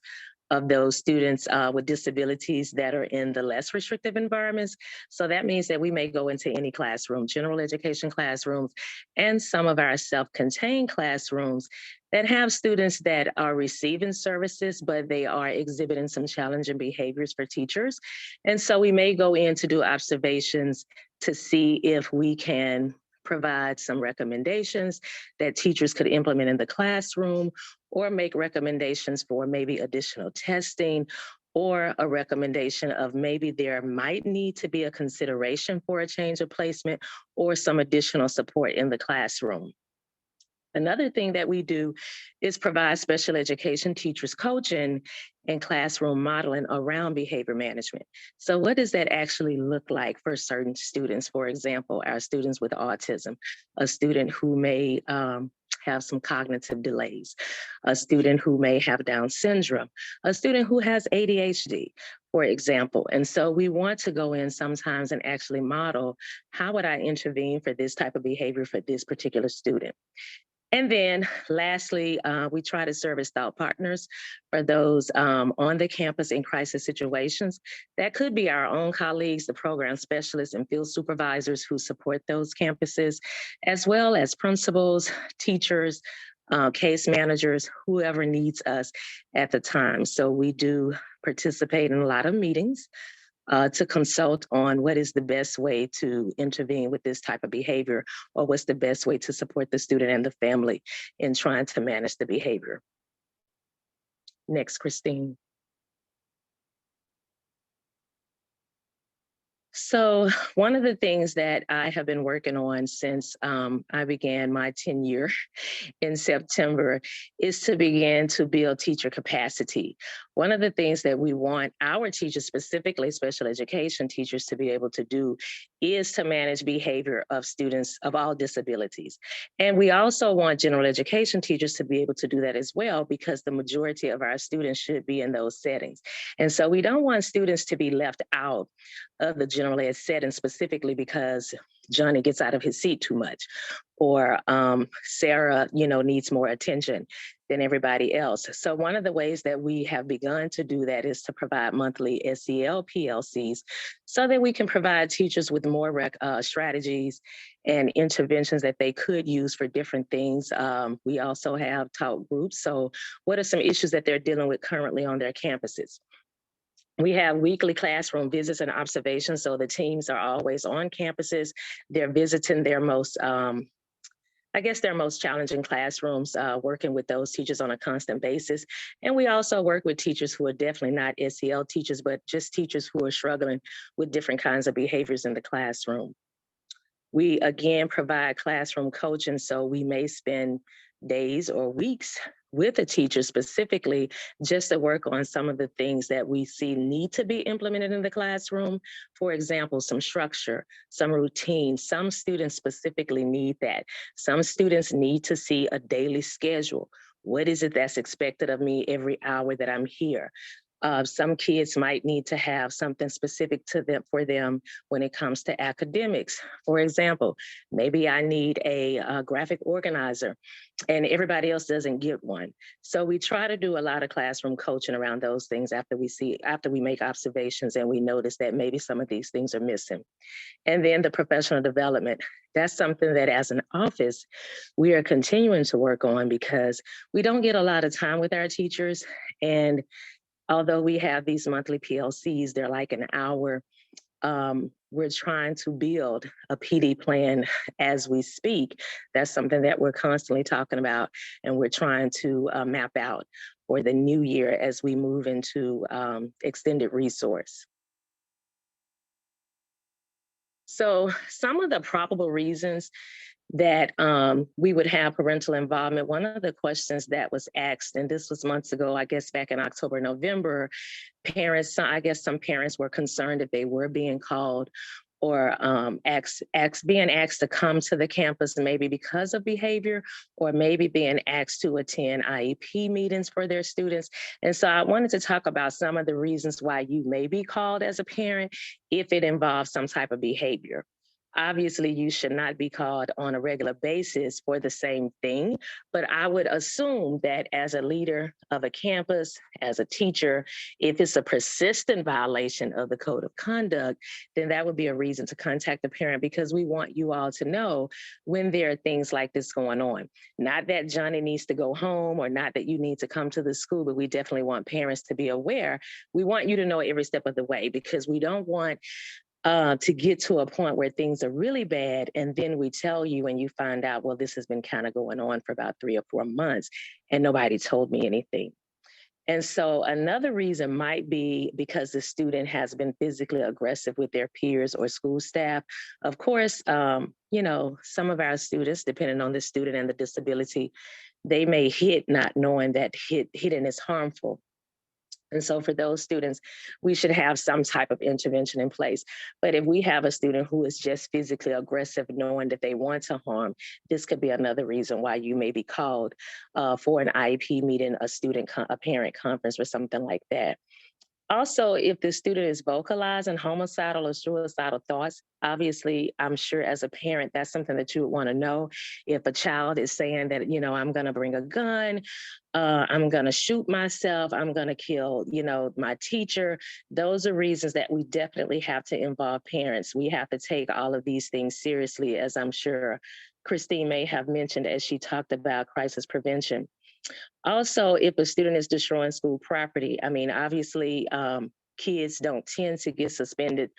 F: of those students with disabilities that are in the less restrictive environments. So that means that we may go into any classroom, general education classrooms, and some of our self-contained classrooms that have students that are receiving services, but they are exhibiting some challenging behaviors for teachers. And so we may go in to do observations to see if we can provide some recommendations that teachers could implement in the classroom, or make recommendations for maybe additional testing, or a recommendation of maybe there might need to be a consideration for a change of placement or some additional support in the classroom. Another thing that we do is provide special education teachers coaching and classroom modeling around behavior management. So what does that actually look like for certain students? For example, our students with autism, a student who may have some cognitive delays, a student who may have Down syndrome, a student who has ADHD, for example. And so we want to go in sometimes and actually model, how would I intervene for this type of behavior for this particular student? And then lastly, we try to serve as thought partners for those on the campus in crisis situations. That could be our own colleagues, the program specialists and field supervisors who support those campuses, as well as principals, teachers, case managers, whoever needs us at the time. So we do participate in a lot of meetings to consult on what is the best way to intervene with this type of behavior, or what's the best way to support the student and the family in trying to manage the behavior. Next, Christine. So one of the things that I have been working on since I began my tenure in September is to begin to build teacher capacity. One of the things that we want our teachers, specifically special education teachers, to be able to do is to manage behavior of students of all disabilities. And we also want general education teachers to be able to do that as well, because the majority of our students should be in those settings. And so we don't want students to be left out of the general ed setting, specifically because Johnny gets out of his seat too much, or Sarah, needs more attention than everybody else. So one of the ways that we have begun to do that is to provide monthly SEL PLCs, so that we can provide teachers with more strategies and interventions that they could use for different things. We also have talk groups. So what are some issues that they're dealing with currently on their campuses? We have weekly classroom visits and observations. So the teams are always on campuses. They're visiting their most, their most challenging classrooms, working with those teachers on a constant basis. And we also work with teachers who are definitely not SEL teachers, but just teachers who are struggling with different kinds of behaviors in the classroom. We, again, provide classroom coaching. So we may spend days or weeks with a teacher specifically just to work on some of the things that we see need to be implemented in the classroom. For example, some structure, some routine. Some students specifically need that. Some students need to see a daily schedule. What is it that's expected of me every hour that I'm here? Some kids might need to have something specific to them for them when it comes to academics. For example, maybe I need a graphic organizer and everybody else doesn't get one. So we try to do a lot of classroom coaching around those things after we make observations and we notice that maybe some of these things are missing. And then the professional development, that's something that as an office, we are continuing to work on because we don't get a lot of time with our teachers. And although we have these monthly PLCs, they're like an hour. We're trying to build a PD plan as we speak. That's something that we're constantly talking about, and we're trying to map out for the new year as we move into extended resource. So some of the probable reasons that we would have parental involvement, one of the questions that was asked, and this was months ago, I guess back in October, November, I guess some parents were concerned if they were being called or being asked to come to the campus, maybe because of behavior, or maybe being asked to attend IEP meetings for their students. And so I wanted to talk about some of the reasons why you may be called as a parent if it involves some type of behavior. Obviously, you should not be called on a regular basis for the same thing, but I would assume that as a leader of a campus, as a teacher, if it's a persistent violation of the code of conduct, then that would be a reason to contact the parent, because we want you all to know when there are things like this going on. Not that Johnny needs to go home or not that you need to come to the school, but we definitely want parents to be aware. We want you to know every step of the way, because we don't want to get to a point where things are really bad. And then we tell you and you find out, well, this has been kind of going on for about 3 or 4 months and nobody told me anything. And so another reason might be because the student has been physically aggressive with their peers or school staff. Of course, you know, some of our students, depending on the student and the disability, they may hit not knowing that hitting is harmful. And so for those students, we should have some type of intervention in place. But if we have a student who is just physically aggressive, knowing that they want to harm, this could be another reason why you may be called for an IEP meeting, a parent conference or something like that. Also, if the student is vocalizing homicidal or suicidal thoughts, obviously, I'm sure as a parent, that's something that you would want to know. If a child is saying that, you know, I'm going to bring a gun, I'm going to shoot myself, I'm going to kill, you know, my teacher, those are reasons that we definitely have to involve parents. We have to take all of these things seriously, as I'm sure Christine may have mentioned as she talked about crisis prevention. Also, if a student is destroying school property, I mean, obviously, kids don't tend to get suspended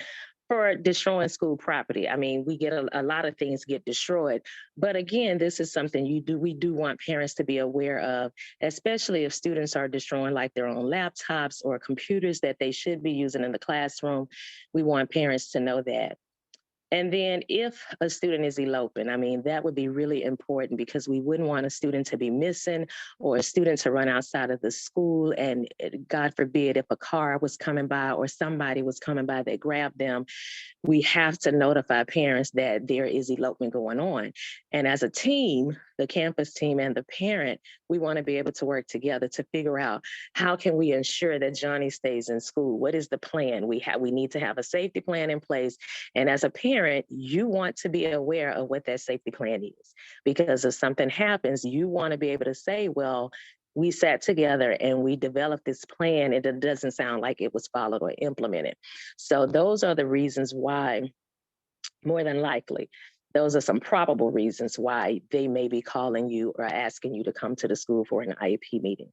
F: for destroying school property. I mean, we get a lot of things get destroyed. But again, this is something we do want parents to be aware of, especially if students are destroying like their own laptops or computers that they should be using in the classroom. We want parents to know that. And then if a student is eloping, I mean, that would be really important, because we wouldn't want a student to be missing or a student to run outside of the school. And God forbid, if a car was coming by or somebody was coming by that grabbed them, we have to notify parents that there is elopement going on. And as a team, the campus team and the parent, we want to be able to work together to figure out how can we ensure that Johnny stays in school? What is the plan? We need to have a safety plan in place. And as a parent, you want to be aware of what that safety plan is, because if something happens, you want to be able to say, well, we sat together and we developed this plan, and it doesn't sound like it was followed or implemented. So those are the reasons why, more than likely, those are some probable reasons why they may be calling you or asking you to come to the school for an IEP meeting.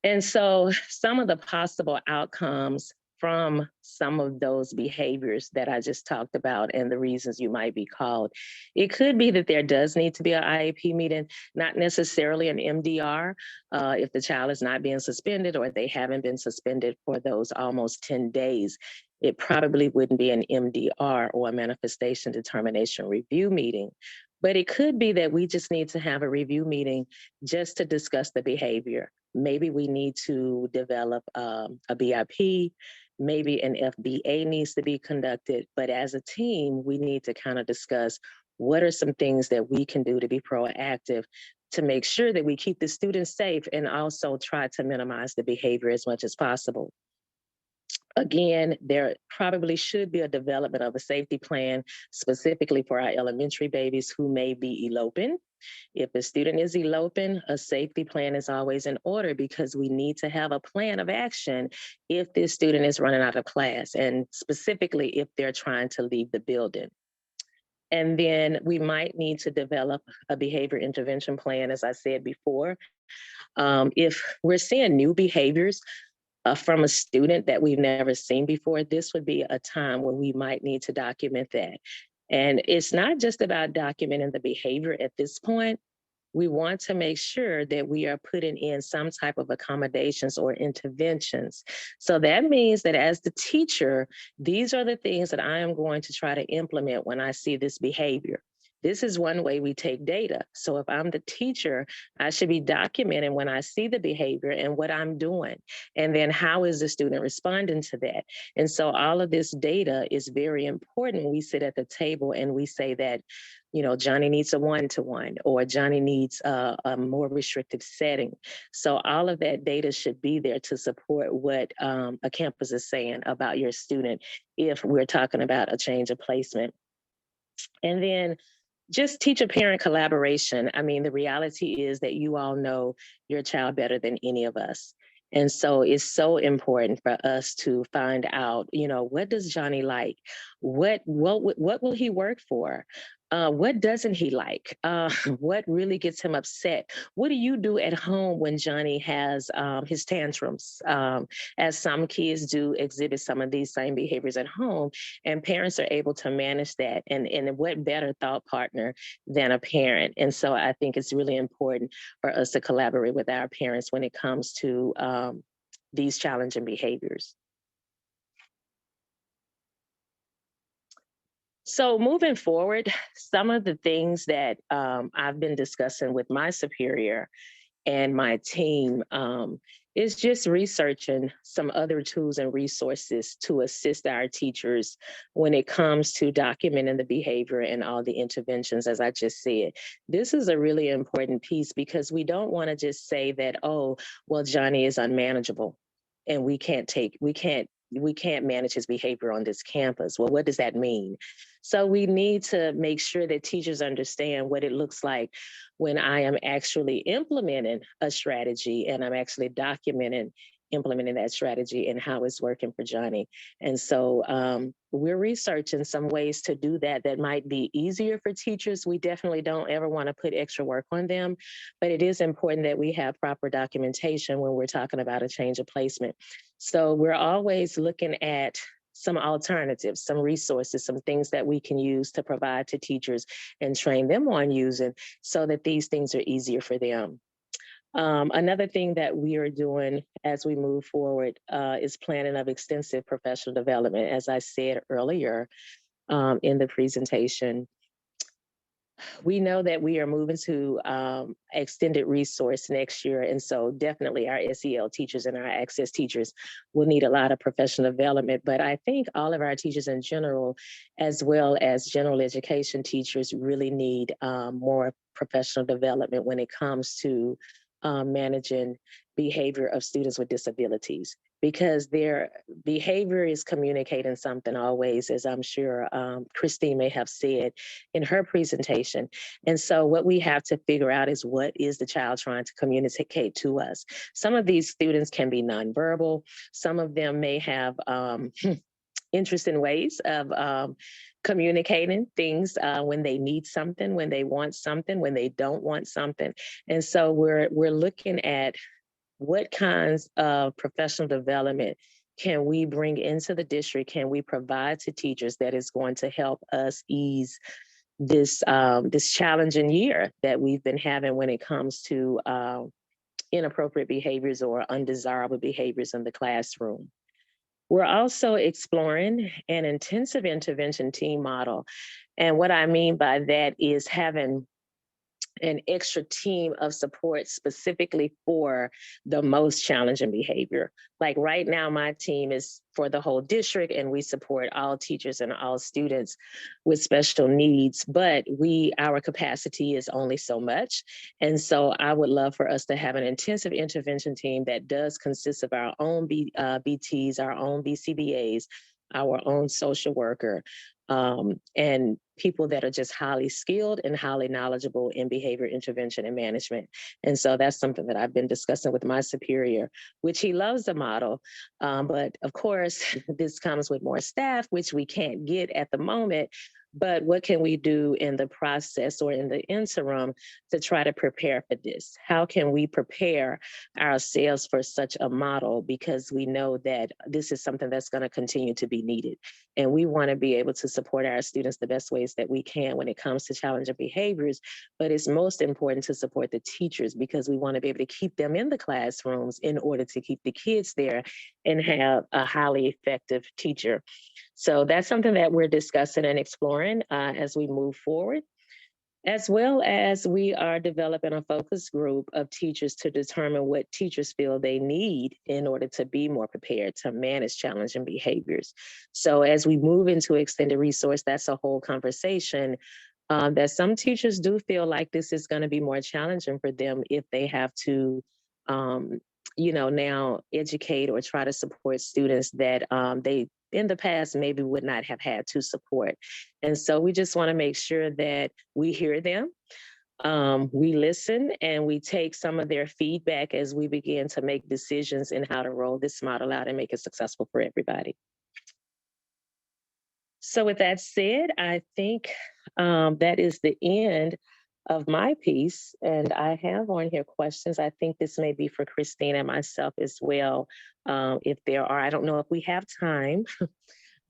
F: And so some of the possible outcomes from some of those behaviors that I just talked about and the reasons you might be called, it could be that there does need to be an IEP meeting, not necessarily an MDR, if the child is not being suspended or they haven't been suspended for those almost 10 days. It probably wouldn't be an MDR or a manifestation determination review meeting. But it could be that we just need to have a review meeting just to discuss the behavior. Maybe we need to develop a BIP, maybe an FBA needs to be conducted. But as a team, we need to kind of discuss what are some things that we can do to be proactive to make sure that we keep the students safe and also try to minimize the behavior as much as possible. Again, there probably should be a development of a safety plan specifically for our elementary babies who may be eloping. If a student is eloping, a safety plan is always in order because we need to have a plan of action if this student is running out of class, and specifically if they're trying to leave the building. And then we might need to develop a behavior intervention plan, as I said before. If we're seeing new behaviors from a student that we've never seen before, this would be a time where we might need to document that. And it's not just about documenting the behavior at this point. We want to make sure that we are putting in some type of accommodations or interventions. So that means that as the teacher, these are the things that I am going to try to implement when I see this behavior. This is one way we take data. So if I'm the teacher, I should be documenting when I see the behavior and what I'm doing. And then how is the student responding to that? And so all of this data is very important when we sit at the table and we say that, you know, Johnny needs a one-to-one, or Johnny needs a more restrictive setting. So all of that data should be there to support what a campus is saying about your student if we're talking about a change of placement. And then just teacher-parent collaboration. I mean, the reality is that you all know your child better than any of us. And so it's so important for us to find out, you know, what does Johnny like? What will he work for? What doesn't he like? What really gets him upset? What do you do at home when Johnny has his tantrums? As some kids do exhibit some of these same behaviors at home, and parents are able to manage that. And what better thought partner than a parent? And so I think it's really important for us to collaborate with our parents when it comes to these challenging behaviors. So moving forward, some of the things that I've been discussing with my superior and my team is just researching some other tools and resources to assist our teachers when it comes to documenting the behavior and all the interventions, as I just said. This is a really important piece because we don't want to just say that, oh, well, Johnny is unmanageable and we can't manage his behavior on this campus. Well, what does that mean? So we need to make sure that teachers understand what it looks like when I am actually implementing a strategy and I'm actually documenting implementing that strategy and how it's working for Johnny. And so we're researching some ways to do that that might be easier for teachers. We definitely don't ever want to put extra work on them, but it is important that we have proper documentation when we're talking about a change of placement. So we're always looking at some alternatives, some resources, some things that we can use to provide to teachers and train them on using so that these things are easier for them. Another thing that we are doing as we move forward is planning of extensive professional development. As I said earlier in the presentation, we know that we are moving to extended resource next year. And so definitely our SEL teachers and our access teachers will need a lot of professional development. But I think all of our teachers in general, as well as general education teachers, really need more professional development when it comes to managing behavior of students with disabilities, because their behavior is communicating something always, as I'm sure Christine may have said in her presentation. And so what we have to figure out is, what is the child trying to communicate to us? Some of these students can be nonverbal. Some of them may have interesting ways of communicating things when they need something, when they want something, when they don't want something. And so we're looking at what kinds of professional development can we bring into the district, can we provide to teachers that is going to help us ease this challenging year that we've been having when it comes to inappropriate behaviors or undesirable behaviors in the classroom. We're also exploring an intensive intervention team model. And what I mean by that is having an extra team of support specifically for the most challenging behavior. Like right now, my team is for the whole district, and we support all teachers and all students with special needs, but our capacity is only so much. And so I would love for us to have an intensive intervention team that does consist of our own BTs, our own BCBAs, our own social worker, and people that are just highly skilled and highly knowledgeable in behavior intervention and management. And so that's something that I've been discussing with my superior, which he loves the model. But of course, this comes with more staff, which we can't get at the moment. But what can we do in the process or in the interim to try to prepare for this? How can we prepare ourselves for such a model? Because we know that this is something that's going to continue to be needed. And we want to be able to support our students the best ways that we can when it comes to challenging behaviors. But it's most important to support the teachers, because we want to be able to keep them in the classrooms in order to keep the kids there and have a highly effective teacher. So that's something that we're discussing and exploring as we move forward, as well as we are developing a focus group of teachers to determine what teachers feel they need in order to be more prepared to manage challenging behaviors. So as we move into extended resource, that's a whole conversation that some teachers do feel like this is going to be more challenging for them if they have to now educate or try to support students that they in the past maybe would not have had to support. And so we just want to make sure that we hear them, we listen, and we take some of their feedback as we begin to make decisions in how to roll this model out and make it successful for everybody. So with that said, I think that is the end of my piece. And I have on here questions. I think this may be for Christine and myself as well. If there are, I don't know if we have time,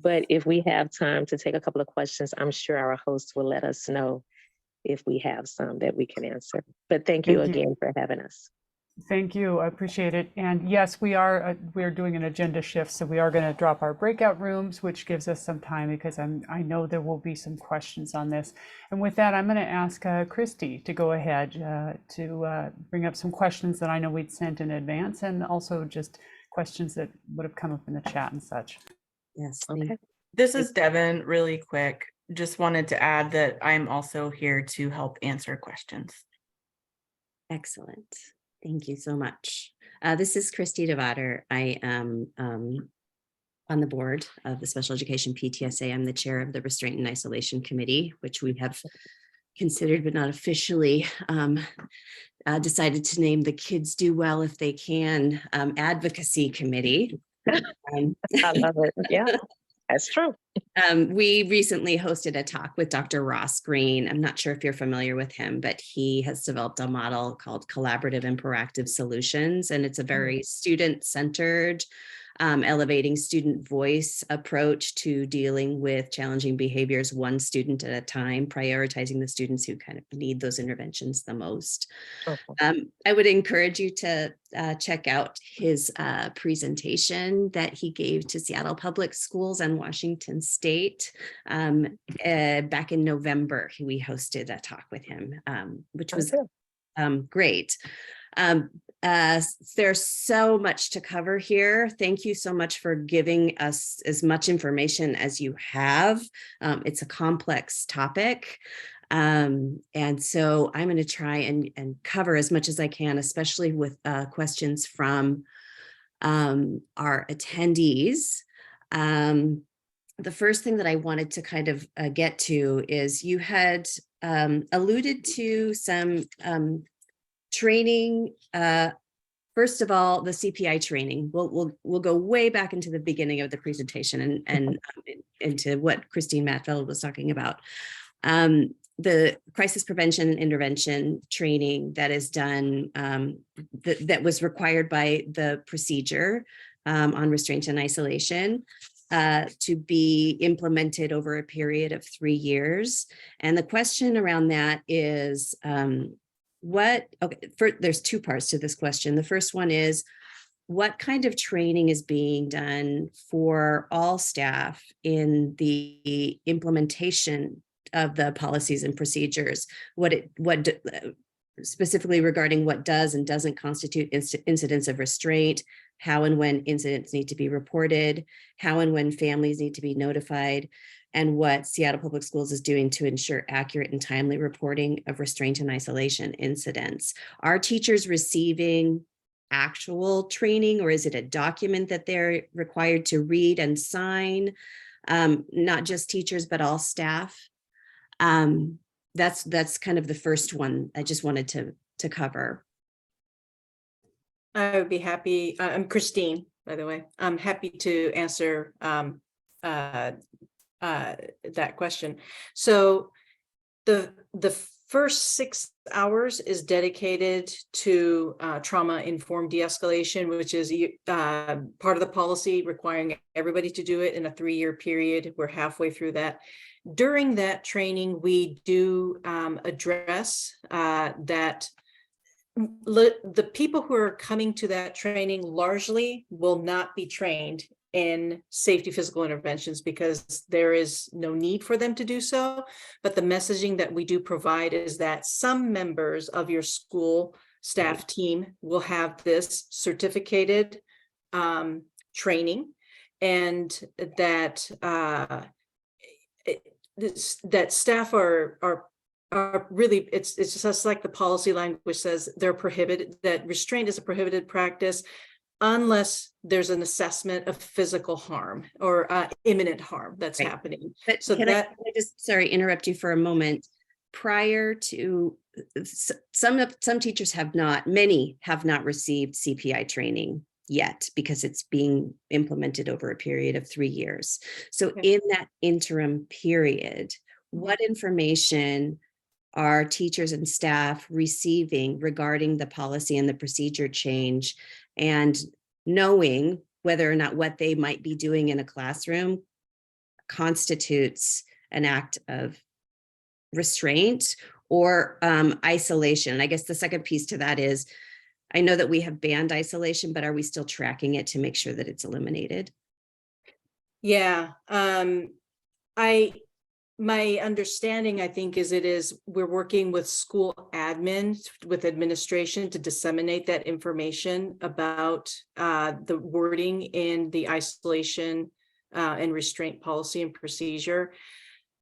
F: but if we have time to take a couple of questions, I'm sure our host will let us know if we have some that we can answer. But thank you again for having us.
A: Thank you. I appreciate it. And yes, we're doing an agenda shift, so we are going to drop our breakout rooms, which gives us some time, because I know there will be some questions on this. And with that, I'm going to ask Christy to go ahead to bring up some questions that I know we'd sent in advance, and also just questions that would have come up in the chat and such.
C: Yes.
F: Okay.
B: This is Devin, really quick. Just wanted to add that I'm also here to help answer questions.
C: Excellent. Thank you so much. This is Christy DeVater. I am on the board of the Special Education PTSA. I'm the chair of the Restraint and Isolation Committee, which we have considered but not officially decided to name the Kids Do Well If They Can Advocacy Committee.
F: I love it. Yeah, that's true.
C: We recently hosted a talk with Dr. Ross Green. I'm not sure if you're familiar with him, but he has developed a model called Collaborative and Proactive Solutions, and it's a very student-centered, elevating student voice approach to dealing with challenging behaviors one student at a time, prioritizing the students who kind of need those interventions the most.
F: Okay.
C: I would encourage you to check out his presentation that he gave to Seattle Public Schools and Washington State back in November. We hosted a talk with him, which was great. There's so much to cover here. Thank you so much for giving us as much information as you have. It's a complex topic. And so I'm going to try and cover as much as I can, especially with questions from our attendees. The first thing that I wanted to kind of get to is you had alluded to some training. First of all, the CPI training. We'll go way back into the beginning of the presentation and into what Christine Matfeld was talking about. The crisis prevention and intervention training that is done, that was required by the procedure on restraint and isolation to be implemented over a period of 3 years. And the question around that is, there's two parts to this question. The first one is, what kind of training is being done for all staff in the implementation of the policies and procedures, specifically regarding what does and doesn't constitute incidents of restraint, how and when incidents need to be reported, how and when families need to be notified, and what Seattle Public Schools is doing to ensure accurate and timely reporting of restraint and isolation incidents. Are teachers receiving actual training, or is it a document that they're required to read and sign? Not just teachers, but all staff. That's kind of the first one I just wanted to cover.
E: I would be happy. I'm Christine, by the way. I'm happy to answer that question. So the first 6 hours is dedicated to trauma-informed de-escalation, which is part of the policy requiring everybody to do it in a 3-year period. We're halfway through that. During that training, we do address that the people who are coming to that training largely will not be trained in safety physical interventions because there is no need for them to do so. But the messaging that we do provide is that some members of your school staff team will have this certificated training, and that that staff are really, it's just like the policy language says, they're prohibited, that restraint is a prohibited practice unless there's an assessment of physical harm or imminent harm that's happening.
C: But
E: so
C: can I just, sorry, interrupt you for a moment. Prior to, some teachers have not, many have not received CPI training yet because it's being implemented over a period of 3 years. So in that interim period, what information are teachers and staff receiving regarding the policy and the procedure change, and knowing whether or not what they might be doing in a classroom constitutes an act of restraint or isolation? I guess the second piece to that is, I know that we have banned isolation, but are we still tracking it to make sure that it's eliminated?
E: Yeah, my understanding, I think, is we're working with school admin, with administration to disseminate that information about the wording in the isolation and restraint policy and procedure.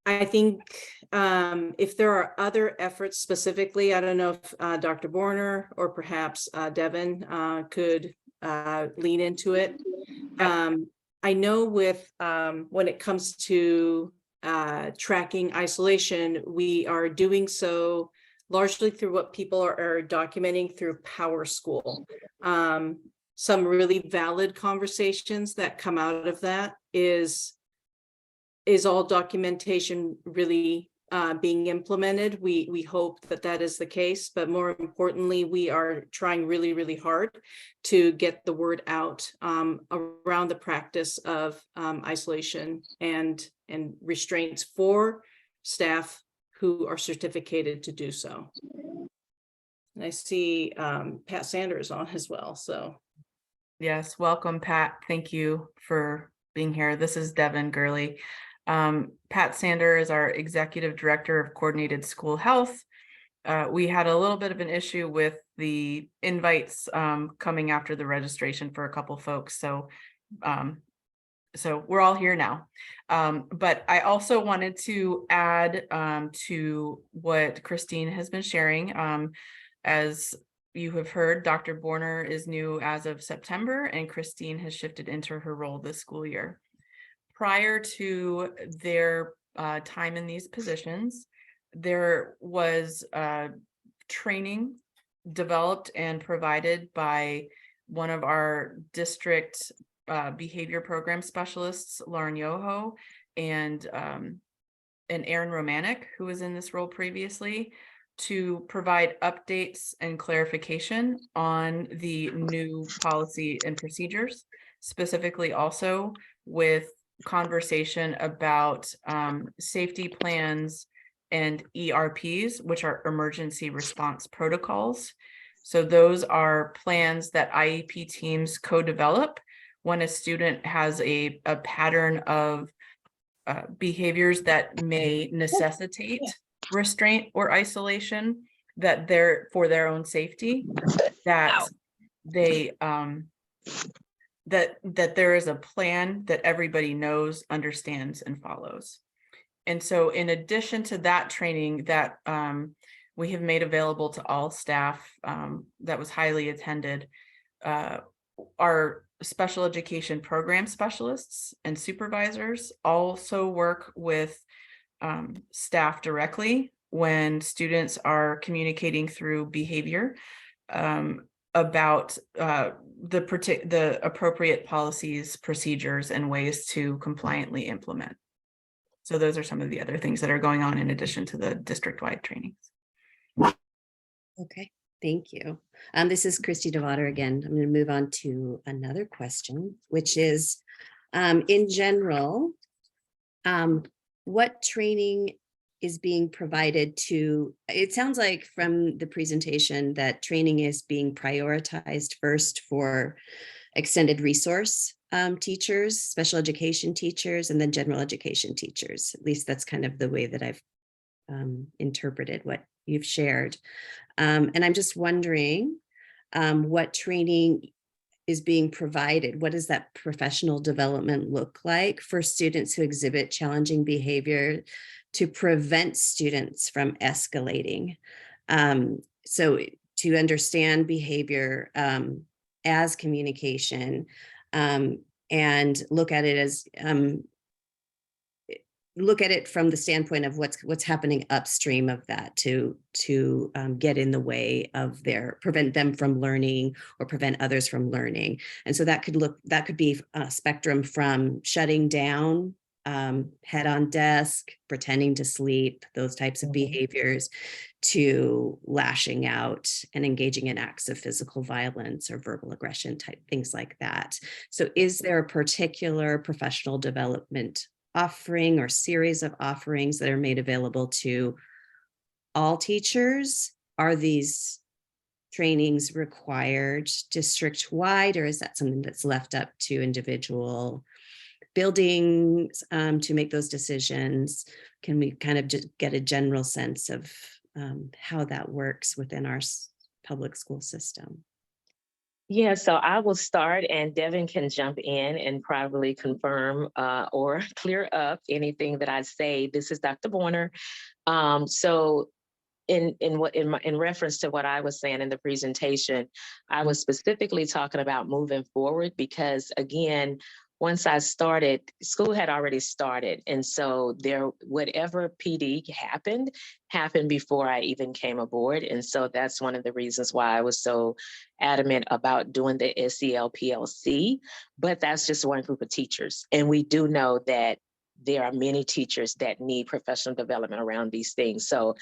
E: I think if there are other efforts specifically, I don't know if Dr. Borner or perhaps Devin could lean into it. I know with when it comes to tracking isolation, we are doing so largely through what people are documenting through Power School. Some really valid conversations that come out of that is all documentation really being implemented. We hope that that is the case, but more importantly, we are trying really, really hard to get the word out around the practice of isolation and restraints for staff who are certificated to do so. And I see Pat Sanders on as well. So
B: yes, welcome, Pat. Thank you for being here. This is Devin Gurley. Pat Sander is our Executive Director of Coordinated School Health. We had a little bit of an issue with the invites coming after the registration for a couple folks. So we're all here now. But I also wanted to add to what Christine has been sharing. As you have heard, Dr. Borner is new as of September, and Christine has shifted into her role this school year. Prior to their time in these positions, there was training developed and provided by one of our district behavior program specialists, Lauren Yoho, and Aaron Romanek, who was in this role previously, to provide updates and clarification on the new policy and procedures, specifically also with conversation about safety plans and ERPs, which are emergency response protocols. So those are plans that IEP teams co-develop when a student has a pattern of behaviors that may necessitate restraint or isolation, that they're for their own safety, that they that there is a plan that everybody knows, understands, and follows. And so in addition to that training that we have made available to all staff that was highly attended, our special education program specialists and supervisors also work with staff directly when students are communicating through behavior about the appropriate policies, procedures, and ways to compliantly implement. So those are some of the other things that are going on in addition to the district-wide trainings.
C: Okay, thank you. This is Christy DeVater again. I'm going to move on to another question, which is, in general, what training is being provided to, it sounds like from the presentation that training is being prioritized first for extended resource teachers, special education teachers, and then general education teachers. At least that's kind of the way that I've interpreted what you've shared. And I'm just wondering what training is being provided. What does that professional development look like for students who exhibit challenging behavior to prevent students from escalating? So to understand behavior as communication and look at it as look at it from the standpoint of what's happening upstream of that to get in the way of prevent them from learning or prevent others from learning. And so that could be a spectrum from shutting down, head on desk, pretending to sleep, those types of behaviors, to lashing out and engaging in acts of physical violence or verbal aggression type things like that. So is there a particular professional development offering or series of offerings that are made available to all teachers? Are these trainings required district-wide, or is that something that's left up to individual buildings to make those decisions? Can we kind of just get a general sense of how that works within our public school system?
F: Yeah, so I will start and Devin can jump in and probably confirm or clear up anything that I say. This is Dr. Warner. So in reference to what I was saying in the presentation, I was specifically talking about moving forward because, again, once I started, school had already started. And so whatever PD happened before I even came aboard. And so that's one of the reasons why I was so adamant about doing the SEL-PLC, but that's just one group of teachers. And we do know that there are many teachers that need professional development around these things. So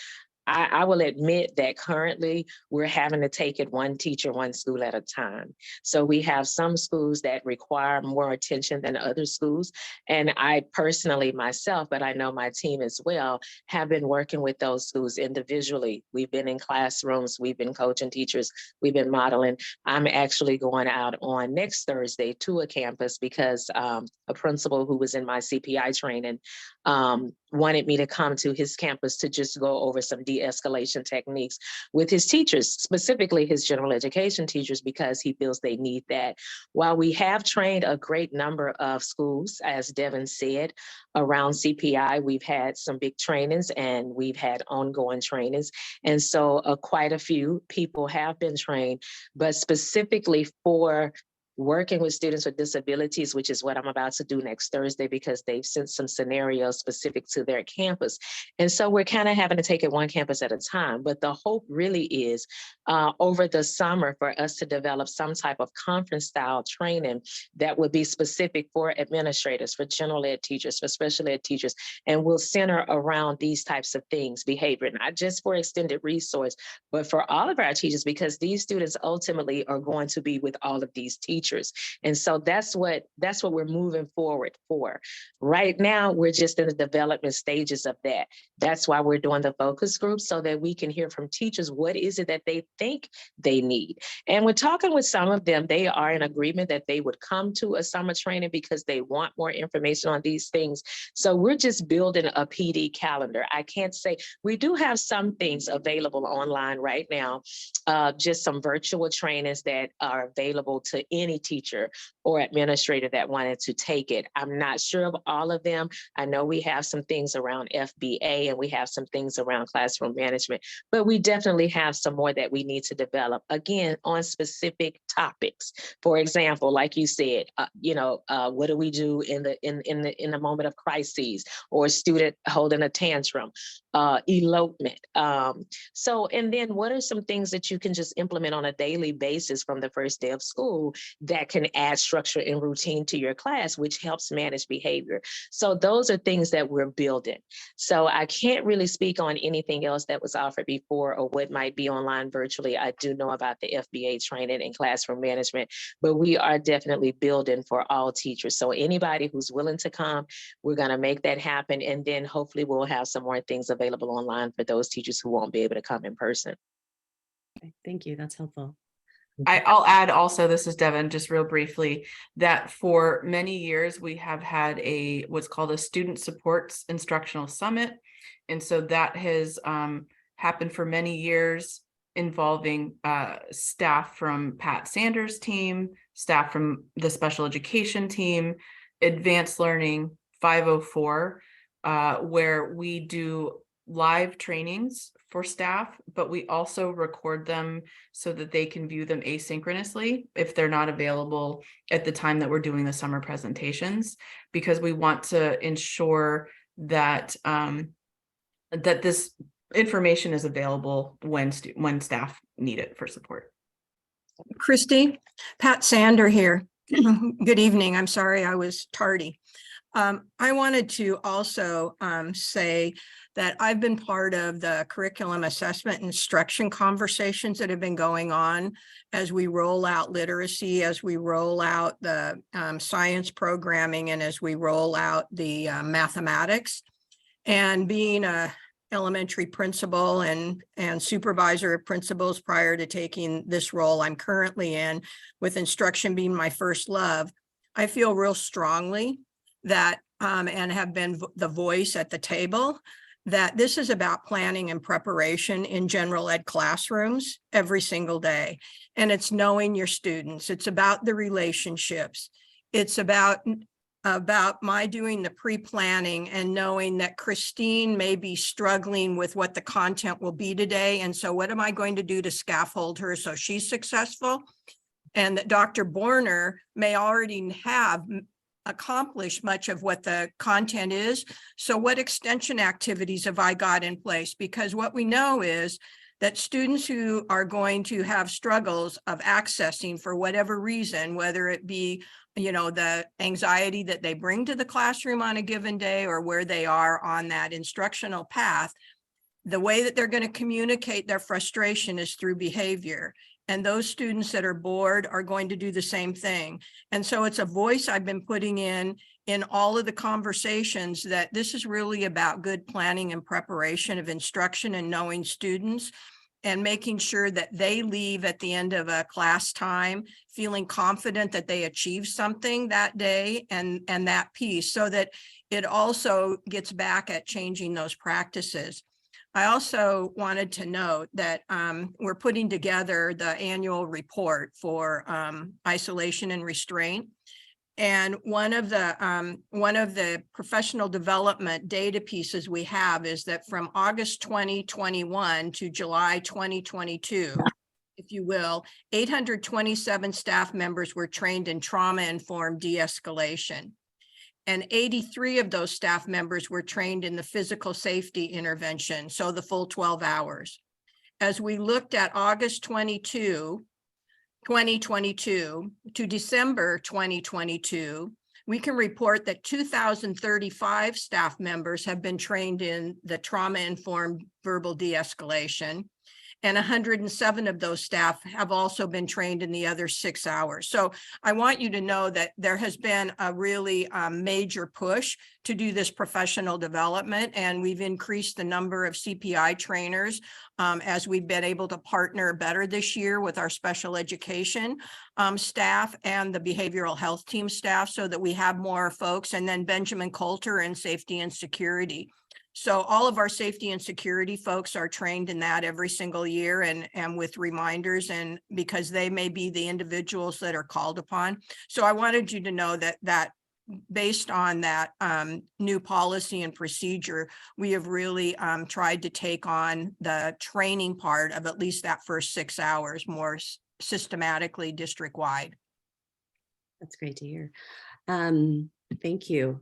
F: I will admit that currently we're having to take it one teacher, one school at a time. So we have some schools that require more attention than other schools. And I personally myself, but I know my team as well, have been working with those schools individually. We've been in classrooms, we've been coaching teachers, we've been modeling. I'm actually going out on next Thursday to a campus because a principal who was in my CPI training wanted me to come to his campus to just go over some de-escalation techniques with his teachers, specifically his general education teachers, because he feels they need that. While we have trained a great number of schools, as Devin said, around CPI, we've had some big trainings and we've had ongoing trainings. And so quite a few people have been trained, but specifically for working with students with disabilities, which is what I'm about to do next Thursday, because they've sent some scenarios specific to their campus. And so we're kind of having to take it one campus at a time. But the hope really is over the summer for us to develop some type of conference style training that would be specific for administrators, for general ed teachers, for special ed teachers, and will center around these types of things, behavior, not just for extended resource, but for all of our teachers, because these students ultimately are going to be with all of these teachers. teachers. And so that's what we're moving forward for. Right now, we're just in the development stages of that. That's why we're doing the focus groups, so that we can hear from teachers, what is it that they think they need. And we're talking with some of them. They are in agreement that they would come to a summer training because they want more information on these things. So we're just building a PD calendar. I can't say, we do have some things available online right now, just some virtual trainings that are available to any teacher or administrator that wanted to take it. I'm not sure of all of them. I know we have some things around FBA and we have some things around classroom management, but we definitely have some more that we need to develop, again, on specific topics. For example, like you said, what do we do in the moment of crises, or a student holding a tantrum, elopement. And then what are some things that you can just implement on a daily basis from the first day of school that can add structure and routine to your class, which helps manage behavior. So those are things that we're building. So I can't really speak on anything else that was offered before or what might be online virtually. I do know about the FBA training and classroom management, but we are definitely building for all teachers. So anybody who's willing to come, we're going to make that happen. And then hopefully we'll have some more things available online for those teachers who won't be able to come in person.
C: Okay, thank you. That's helpful.
B: I'll add also, this is Devin, just real briefly, that for many years we have had what's called a Student Supports Instructional Summit. And so that has happened for many years, involving staff from Pat Sanders' team, staff from the special education team, advanced learning 504, where we do live trainings for staff, but we also record them so that they can view them asynchronously if they're not available at the time that we're doing the summer presentations, because we want to ensure that that this information is available when staff need it for support.
G: Christy, Pat Sander here. Good evening. I'm sorry I was tardy. I wanted to also say that I've been part of the curriculum assessment instruction conversations that have been going on as we roll out literacy, as we roll out the science programming, and as we roll out the mathematics. And being a elementary principal and supervisor of principals prior to taking this role I'm currently in, with instruction being my first love, I feel real strongly that, and have been the voice at the table, that this is about planning and preparation in general ed classrooms every single day. And it's knowing your students. It's about the relationships. It's about my doing the pre-planning and knowing that Christine may be struggling with what the content will be today. And so what am I going to do to scaffold her so she's successful? And that Dr. Borner may already have accomplished much of what the content is. So what extension activities have I got in place? Because what we know is that students who are going to have struggles of accessing for whatever reason, whether it be, the anxiety that they bring to the classroom on a given day or where they are on that instructional path, the way that they're going to communicate their frustration is through behavior. And those students that are bored are going to do the same thing. And so it's a voice I've been putting in all of the conversations, that this is really about good planning and preparation of instruction and knowing students and making sure that they leave at the end of a class time feeling confident that they achieved something that day and that piece, so that it also gets back at changing those practices. I also wanted to note that we're putting together the annual report for isolation and restraint. And one of the professional development data pieces we have is that from August 2021 to July 2022, if you will, 827 staff members were trained in trauma-informed de-escalation. And 83 of those staff members were trained in the physical safety intervention, so the full 12 hours. As we looked at August 2022 to December 2022, we can report that 2,035 staff members have been trained in the trauma-informed verbal de-escalation, and 107 of those staff have also been trained in the other 6 hours. So I want you to know that there has been a really major push to do this professional development, and we've increased the number of CPI trainers as we've been able to partner better this year with our special education staff and the behavioral health team staff, so that we have more folks, and then Benjamin Coulter in safety and security. So all of our safety and security folks are trained in that every single year, and with reminders, and because they may be the individuals that are called upon. So I wanted you to know that based on that new policy and procedure, we have really tried to take on the training part of at least that first 6 hours more systematically district-wide.
C: That's great to hear. Thank you.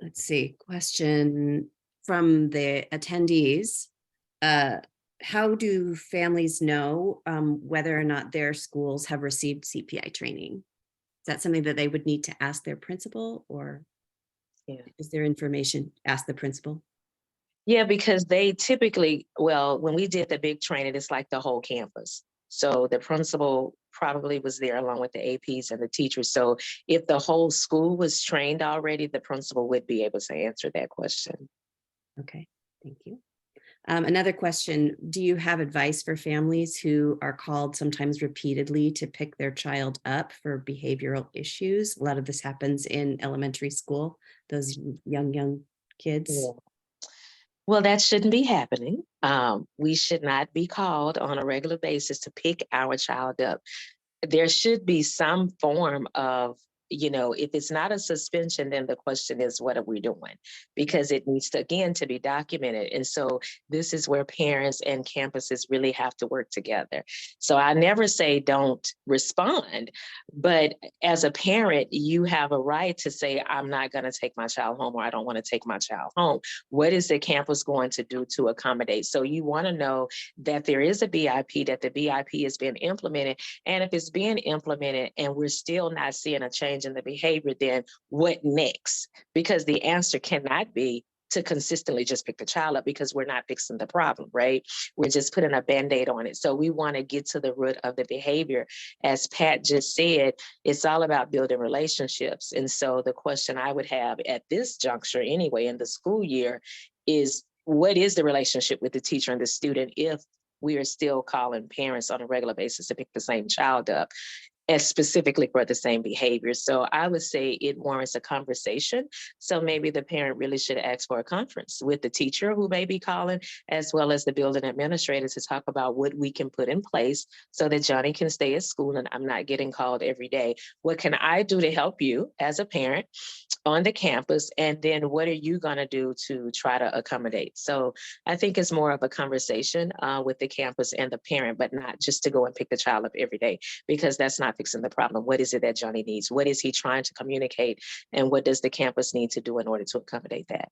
C: Let's see, question from the attendees. How do families know whether or not their schools have received CPI training? Is that something that they would need to ask their principal, or is there information, ask the principal?
F: Yeah, because they typically, well, when we did the big training, it's like the whole campus. So the principal probably was there along with the APs and the teachers. So if the whole school was trained already, the principal would be able to answer that question.
C: Okay, thank you. Another question, do you have advice for families who are called sometimes repeatedly to pick their child up for behavioral issues? A lot of this happens in elementary school, those young kids.
F: Yeah. Well, that shouldn't be happening. We should not be called on a regular basis to pick our child up. There should be some form of, if it's not a suspension, then the question is, what are we doing? Because it needs to, again, to be documented. And so this is where parents and campuses really have to work together. So I never say don't respond, but as a parent, you have a right to say, I'm not going to take my child home, or I don't want to take my child home. What is the campus going to do to accommodate? So you want to know that there is a BIP, that the BIP is being implemented. And if it's being implemented and we're still not seeing a change in the behavior, then what next? Because the answer cannot be to consistently just pick the child up, because we're not fixing the problem, right? We're just putting a Band-Aid on it. So we want to get to the root of the behavior. As Pat just said, it's all about building relationships. And so the question I would have at this juncture anyway in the school year is, what is the relationship with the teacher and the student if we are still calling parents on a regular basis to pick the same child up, as specifically for the same behavior? So I would say it warrants a conversation. So maybe the parent really should ask for a conference with the teacher who may be calling, as well as the building administrator, to talk about what we can put in place so that Johnny can stay at school and I'm not getting called every day. What can I do to help you as a parent on the campus? And then what are you going to do to try to accommodate? So I think it's more of a conversation with the campus and the parent, but not just to go and pick the child up every day, because that's not fixing the problem. What is it that Johnny needs? What is he trying to communicate? And what does the campus need to do in order to accommodate that?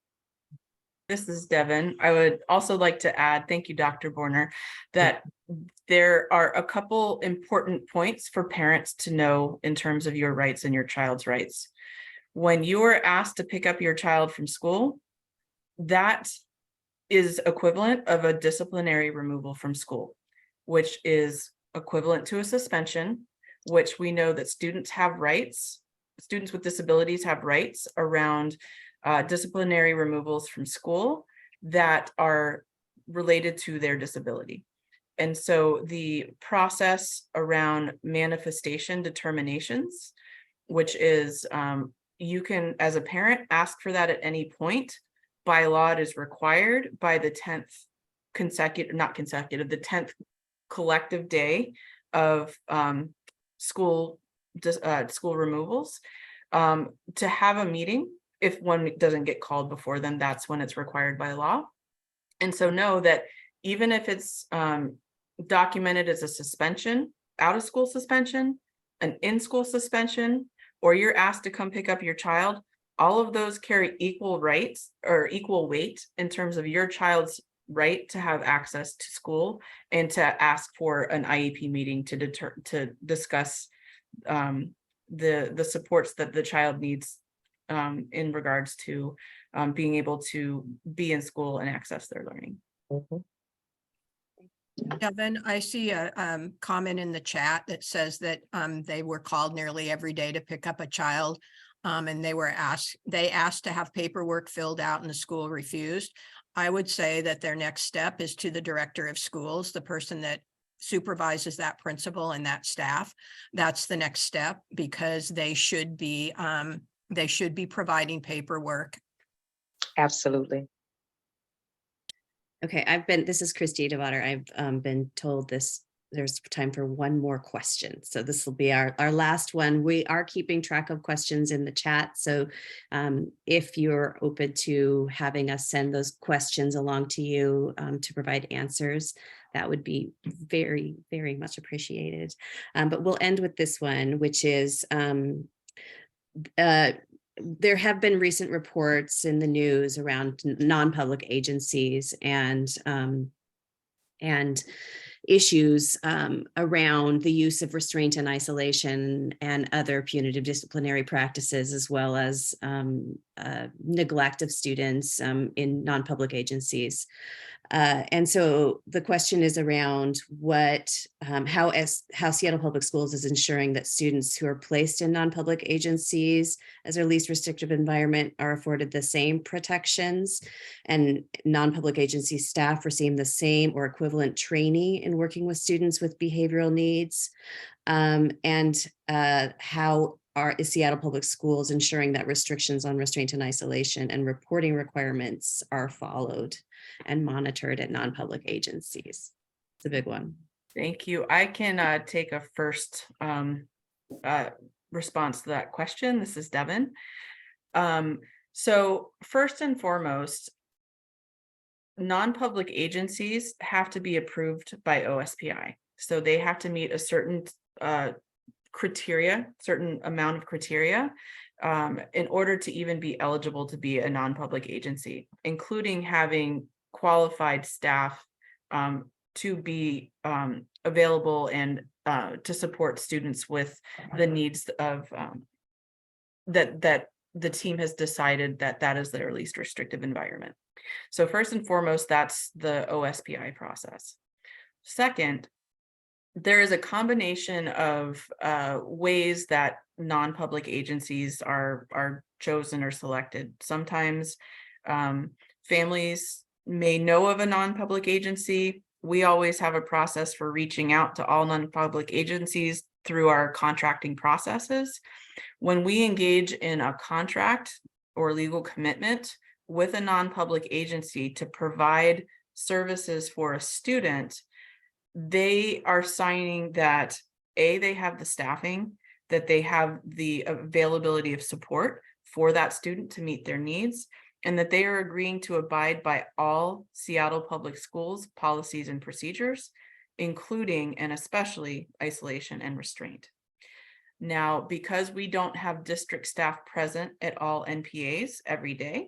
B: This is Devin. I would also like to add, thank you, Dr. Borner, that there are a couple important points for parents to know in terms of your rights and your child's rights. When you are asked to pick up your child from school, that is equivalent of a disciplinary removal from school, which is equivalent to a suspension, which we know that students have rights. Students with disabilities have rights around disciplinary removals from school that are related to their disability. And so the process around manifestation determinations, which is you can, as a parent, ask for that at any point. By law, it is required by the 10th the 10th collective day of school removals, to have a meeting. If one doesn't get called before then, that's when it's required by law. And so know that even if it's documented as a suspension, out of school suspension, an in-school suspension, or you're asked to come pick up your child, all of those carry equal rights or equal weight in terms of your child's right to have access to school and to ask for an IEP meeting to discuss the supports that the child needs in regards to being able to be in school and access their learning.
F: Mhm.
G: Devin, I see a comment in the chat that says that they were called nearly every day to pick up a child. And they asked to have paperwork filled out and the school refused. I would say that their next step is to the director of schools, the person that supervises that principal and that staff. That's the next step, because they should be providing paperwork.
F: Absolutely.
C: Okay, this is Christy DeVotter. I've been told there's time for one more question. So this will be our last one. We are keeping track of questions in the chat. So if you're open to having us send those questions along to you to provide answers, that would be very, very much appreciated. But we'll end with this one, which is, there have been recent reports in the news around non-public agencies and issues around the use of restraint and isolation and other punitive disciplinary practices, as well as neglect of students in non-public agencies. And so the question is around how Seattle Public Schools is ensuring that students who are placed in non-public agencies as their least restrictive environment are afforded the same protections, and non-public agency staff receive the same or equivalent training in working with students with behavioral needs, and how is Seattle Public Schools ensuring that restrictions on restraint and isolation and reporting requirements are followed and monitored at non-public agencies? It's a big one.
B: Thank you. I can take a first response to that question. This is Devin. So first and foremost, non-public agencies have to be approved by OSPI. So they have to meet a certain certain amount of criteria in order to even be eligible to be a non-public agency, including having qualified staff to be available and to support students with the needs of that the team has decided that is their least restrictive environment. So first and foremost, that's the OSPI process. Second, there is a combination of ways that non-public agencies are chosen or selected. Sometimes families may know of a non-public agency. We always have a process for reaching out to all non-public agencies through our contracting processes. When we engage in a contract or legal commitment with a non-public agency to provide services for a student, they are signing that they have the staffing, that they have the availability of support for that student to meet their needs, and that they are agreeing to abide by all Seattle Public Schools policies and procedures, including and especially isolation and restraint. Now, because we don't have district staff present at all NPAs every day,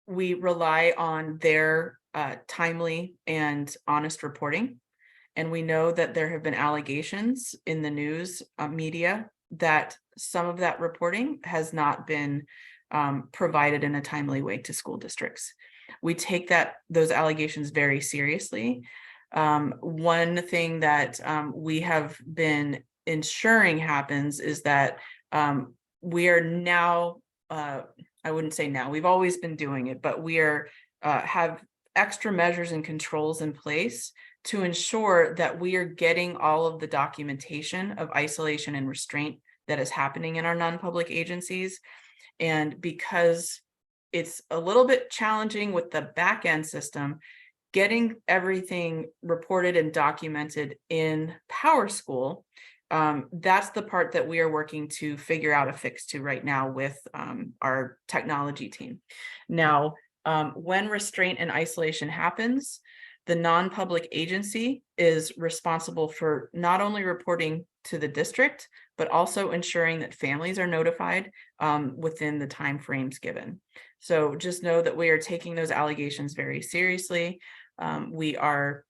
B: we rely on their timely and honest reporting. And we know that there have been allegations in the news media that some of that reporting has not been provided in a timely way to school districts. We take those allegations very seriously. One thing that we have been ensuring happens is that we are now, I wouldn't say now, we've always been doing it, but we are have extra measures and controls in place to ensure that we are getting all of the documentation of isolation and restraint that is happening in our non-public agencies. And because it's a little bit challenging with the back end system, getting everything reported and documented in PowerSchool, that's the part that we are working to figure out a fix to right now with our technology team. Now, when restraint and isolation happens, the non-public agency is responsible for not only reporting to the district, but also ensuring that families are notified within the timeframes given. So just know that we are taking those allegations very seriously. We are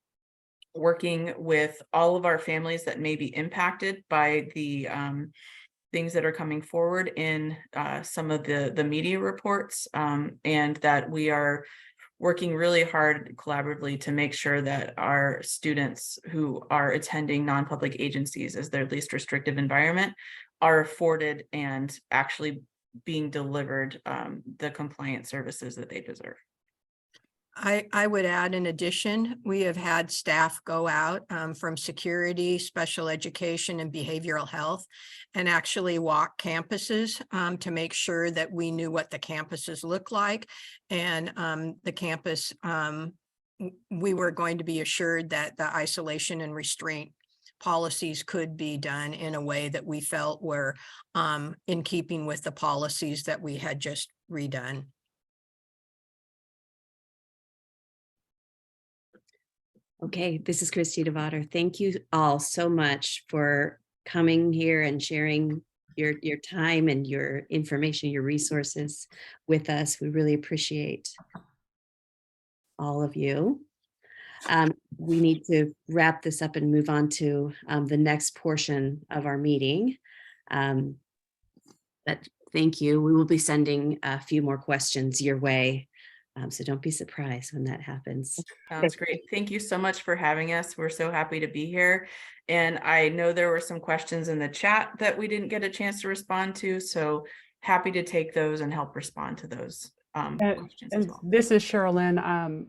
B: working with all of our families that may be impacted by the things that are coming forward in some of the media reports, and that we are working really hard collaboratively to make sure that our students who are attending non-public agencies as their least restrictive environment are afforded and actually being delivered the compliant services that they deserve.
G: I would add, in addition, we have had staff go out from security, special education, and behavioral health and actually walk campuses to make sure that we knew what the campuses look like. And the campus, we were going to be assured that the isolation and restraint policies could be done in a way that we felt were in keeping with the policies that we had just redone.
C: Okay, this is Christy DeVotter. Thank you all so much for coming here and sharing your time and your information, your resources with us. We really appreciate all of you. We need to wrap this up and move on to the next portion of our meeting. But thank you. We will be sending a few more questions your way. So don't be surprised when that happens.
B: Sounds great. Thank you so much for having us. We're so happy to be here. And I know there were some questions in the chat that we didn't get a chance to respond to. So happy to take those and help respond to those questions as well.
A: This is Sherilyn.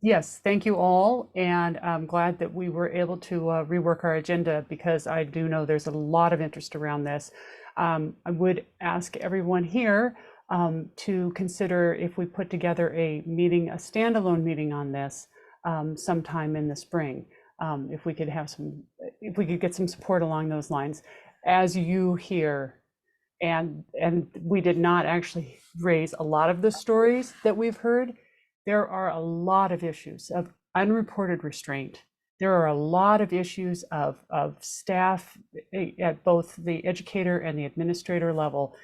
A: Yes, thank you all. And I'm glad that we were able to rework our agenda, because I do know there's a lot of interest around this. I would ask everyone here to consider if we put together a meeting, a standalone meeting on this sometime in the spring. If we could get some support along those lines. As you hear, and we did not actually raise a lot of the stories that we've heard. There are a lot of issues of unreported restraint. There are a lot of issues of staff at both the educator and the administrator level.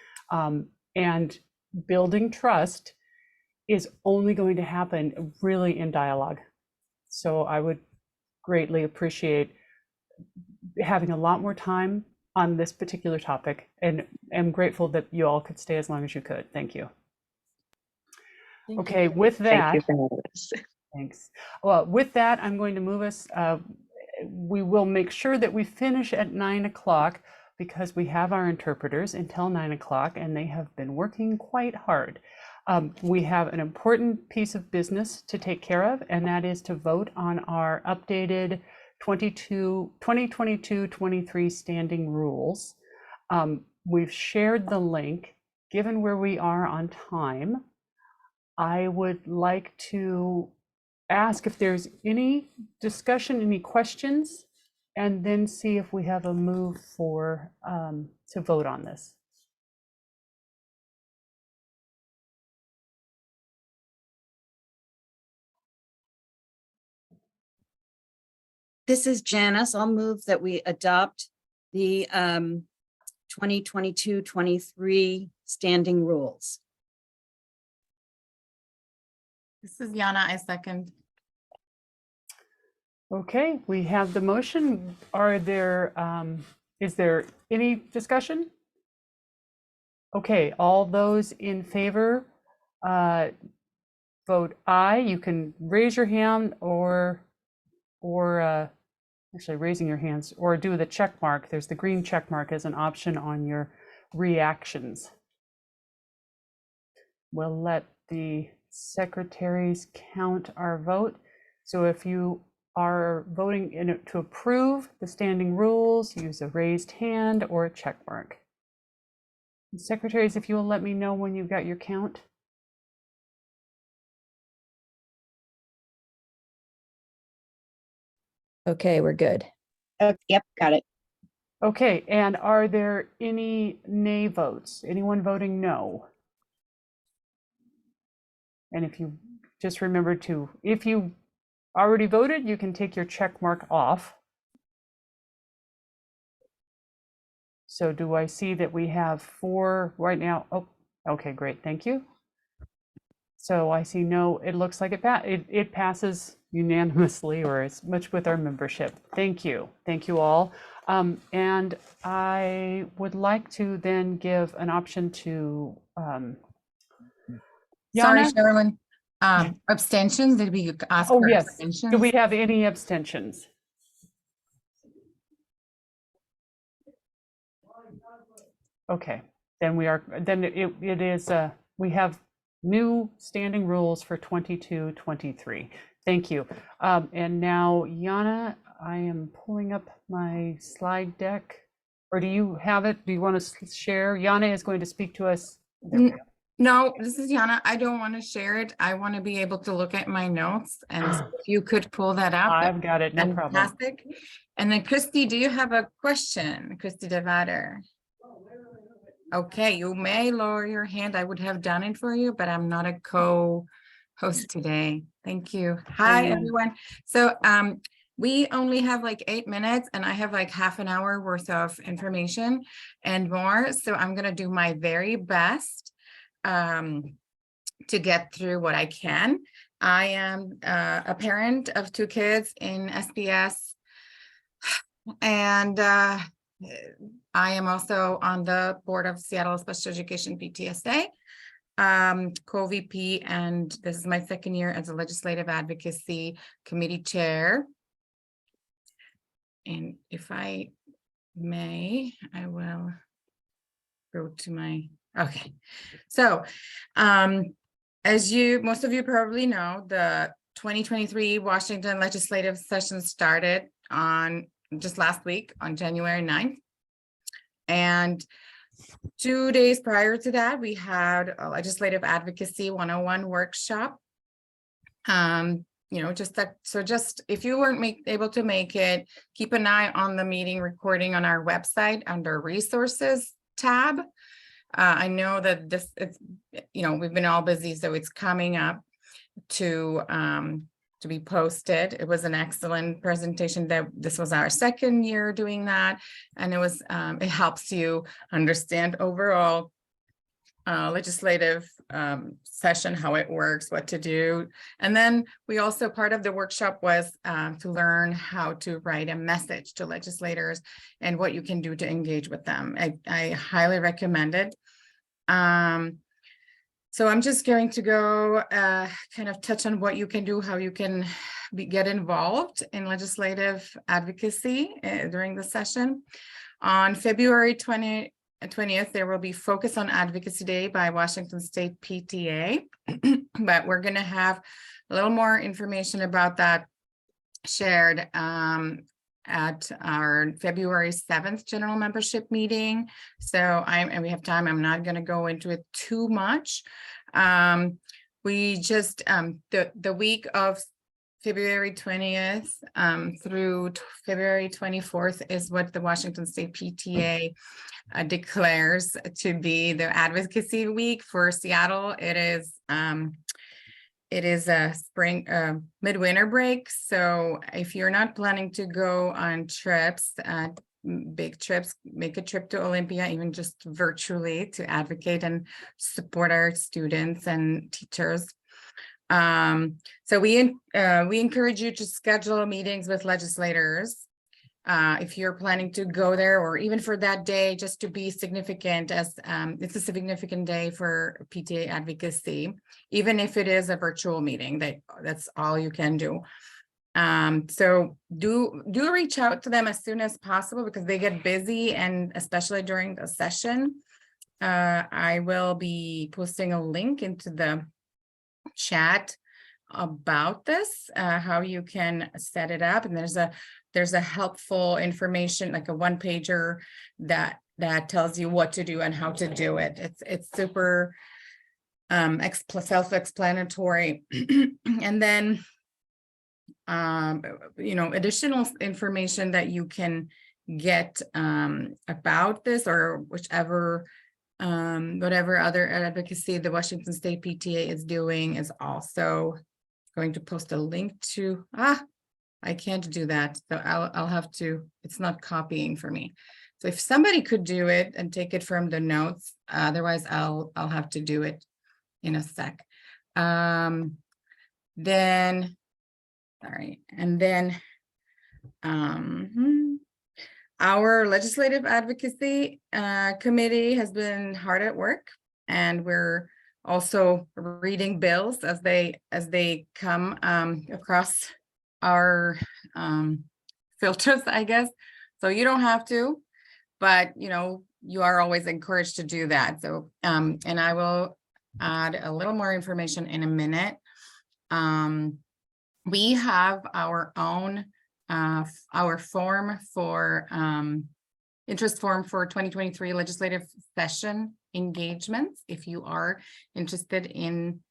A: And building trust is only going to happen really in dialogue. So I would greatly appreciate having a lot more time on this particular topic, and am grateful that you all could stay as long as you could. Thank you. Okay, with that,
F: Thank you for having us.
A: thanks. Well, with that, I'm going to move us. We will make sure that we finish at 9 o'clock, because we have our interpreters until 9 o'clock, and they have been working quite hard. We have an important piece of business to take care of, and that is to vote on our updated 2022-23 standing rules. We've shared the link. Given where we are on time, I would like to ask if there's any discussion, any questions, and then see if we have a move for to vote on this.
D: This is Janice. I'll move that we adopt the 2022-23 standing rules.
H: This is Yana, I second.
A: Okay, we have the motion. Is there any discussion? Okay, all those in favor vote aye. You can raise your hand or actually raising your hands, or do the check mark. There's the green check mark as an option on your reactions. We'll let the secretaries count our vote. So if you are voting to approve the standing rules, use a raised hand or a check mark. Secretaries, if you will let me know when you've got your count.
H: Okay, we're good.
D: Yep, got it.
A: Okay, and are there any nay votes? Anyone voting no? And if you just remember to, if you already voted, you can take your check mark off. So do I see that we have 4 right now? Oh, okay, great, thank you. So I see no, it looks like it passes unanimously, or as much with our membership. Thank you all. And I would like to then give an option to
H: Sorry,
A: Yana?
H: Sherilyn. Abstentions, did we ask
A: Oh,
H: for
A: yes.
H: abstentions?
A: Do we have any abstentions? Okay, then it is, we have new standing rules for 22-23. Thank you. And now, Yana, I am pulling up my slide deck. Or do you have it? Do you want to share? Yana is going to speak to us. There we go.
H: No, this is Yana. I don't want to share it. I want to be able to look at my notes, and so if you could pull that up.
A: I've got it, no problem.
H: Fantastic. And then Christy, do you have a question? Christy Devader. Okay, you may lower your hand. I would have done it for you, but I'm not a co-host today. Thank you. Hi, everyone. So we only have like 8 minutes and I have like half an hour worth of information and more. So I'm going to do my very best to get through what I can. I am a parent of 2 kids in SPS, and I am also on the board of Seattle Special Education PTSA, co-VP, and this is my 2nd year as a Legislative Advocacy Committee Chair. And if I may, I will go to my, okay. So as most of you probably know, the 2023 Washington legislative session started on just last week on January 9th. And 2 days prior to that, we had a Legislative Advocacy 101 workshop. Just that, so just if you weren't able to make it, keep an eye on the meeting recording on our website under resources tab. I know that we've been all busy, so it's coming up to be posted. It was an excellent presentation. That this was our 2nd year doing that, and it helps you understand overall legislative session, how it works, what to do. And then we also, part of the workshop was to learn how to write a message to legislators and what you can do to engage with them. I highly recommend it. So I'm just going to go kind of touch on what you can do, how you can get involved in legislative advocacy during the session. On February 20th, there will be Focus on Advocacy Day by Washington State PTA, but we're going to have a little more information about that shared at our February 7th general membership meeting. So and we have time. I'm not going to go into it too much. We just the week of February 20th through February 24th is what the Washington State PTA declares to be the advocacy week for Seattle. It is a spring midwinter break. So if you're not planning to go on trips, big trips, make a trip to Olympia, even just virtually, to advocate and support our students and teachers. So we encourage you to schedule meetings with legislators if you're planning to go there, or even for that day, just to be significant, as it's a significant day for PTA advocacy, even if it is a virtual meeting. That's all you can do. So do reach out to them as soon as possible, because they get busy, and especially during the session. I will be posting a link into the chat about this, how you can set it up, and there's a helpful information, like a 1-pager that tells you what to do and how to do it. It's super self-explanatory. And then additional information that you can get about this, or whichever whatever other advocacy the Washington State PTA is doing, is also going to post a link to. I can't do that, so I'll have to. It's not copying for me. So if somebody could do it and take it from the notes, otherwise I'll have to do it in a sec. Then, sorry, and then our legislative advocacy committee has been hard at work, and we're also reading bills as they come across our filters, I guess. So you don't have to, but you are always encouraged to do that. So and I will add a little more information in a minute. We have our own our form for interest form for 2023 legislative session engagements. If you are interested in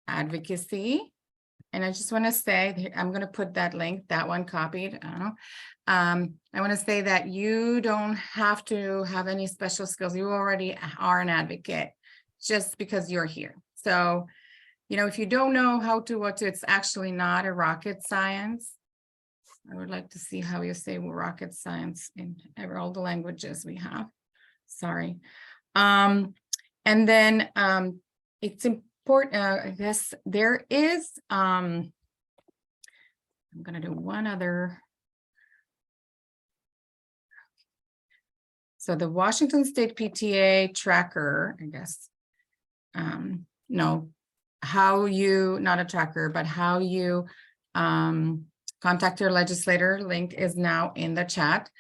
H: advocacy, and I just want to say, I'm going to put that link, that one copied. I don't know. I want to say that you don't have to have any special skills. You already are an advocate just because you're here. So, if you don't know how to, it's actually not a rocket science. I would like to see how you say rocket science in all the languages we have. Sorry. And then it's important, I guess there is, I'm going to do one other. So the Washington State PTA tracker, I guess, no, how you, not a tracker, but how you contact your legislator link is now in the chat.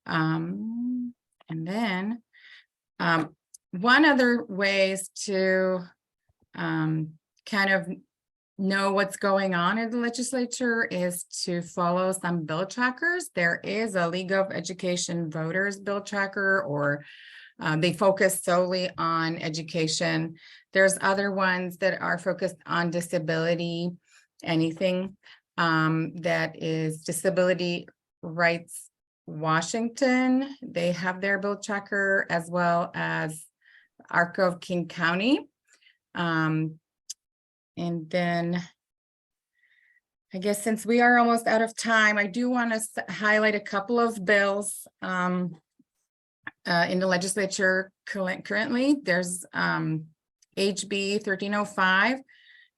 H: And then one other ways to kind of know what's going on in the legislature is to follow some bill trackers. There is a League of Education Voters bill tracker, or they focus solely on education. There's other ones that are focused on disability, anything that is Disability Rights Washington. They have their bill tracker, as well as ARC of King County. And then I guess since we are almost out of time, I do want to highlight a couple of bills in the legislature currently. There's HB 1305,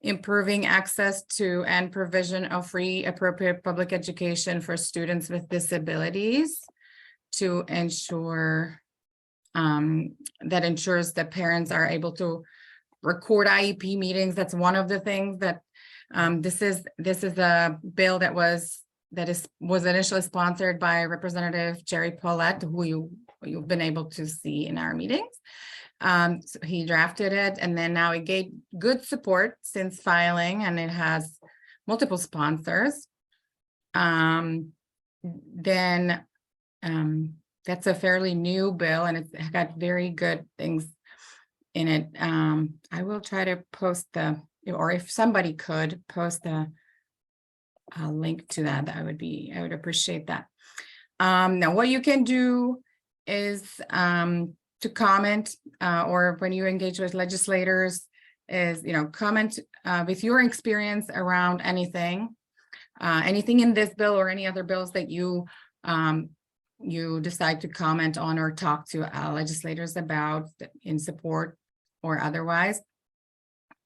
H: improving access to and provision of free appropriate public education for students with disabilities to ensure that ensures that parents are able to record IEP meetings. That's one of the things that this is a bill that was initially sponsored by Representative Jerry Paulette, who you've been able to see in our meetings. So he drafted it, and then now it gained good support since filing, and it has multiple sponsors. Then that's a fairly new bill, and it's got very good things in it. I will try to post or if somebody could post a link to that, I would appreciate that. Now what you can do is to comment, or when you engage with legislators, is comment with your experience around anything in this bill or any other bills that you decide to comment on or talk to legislators about in support or otherwise.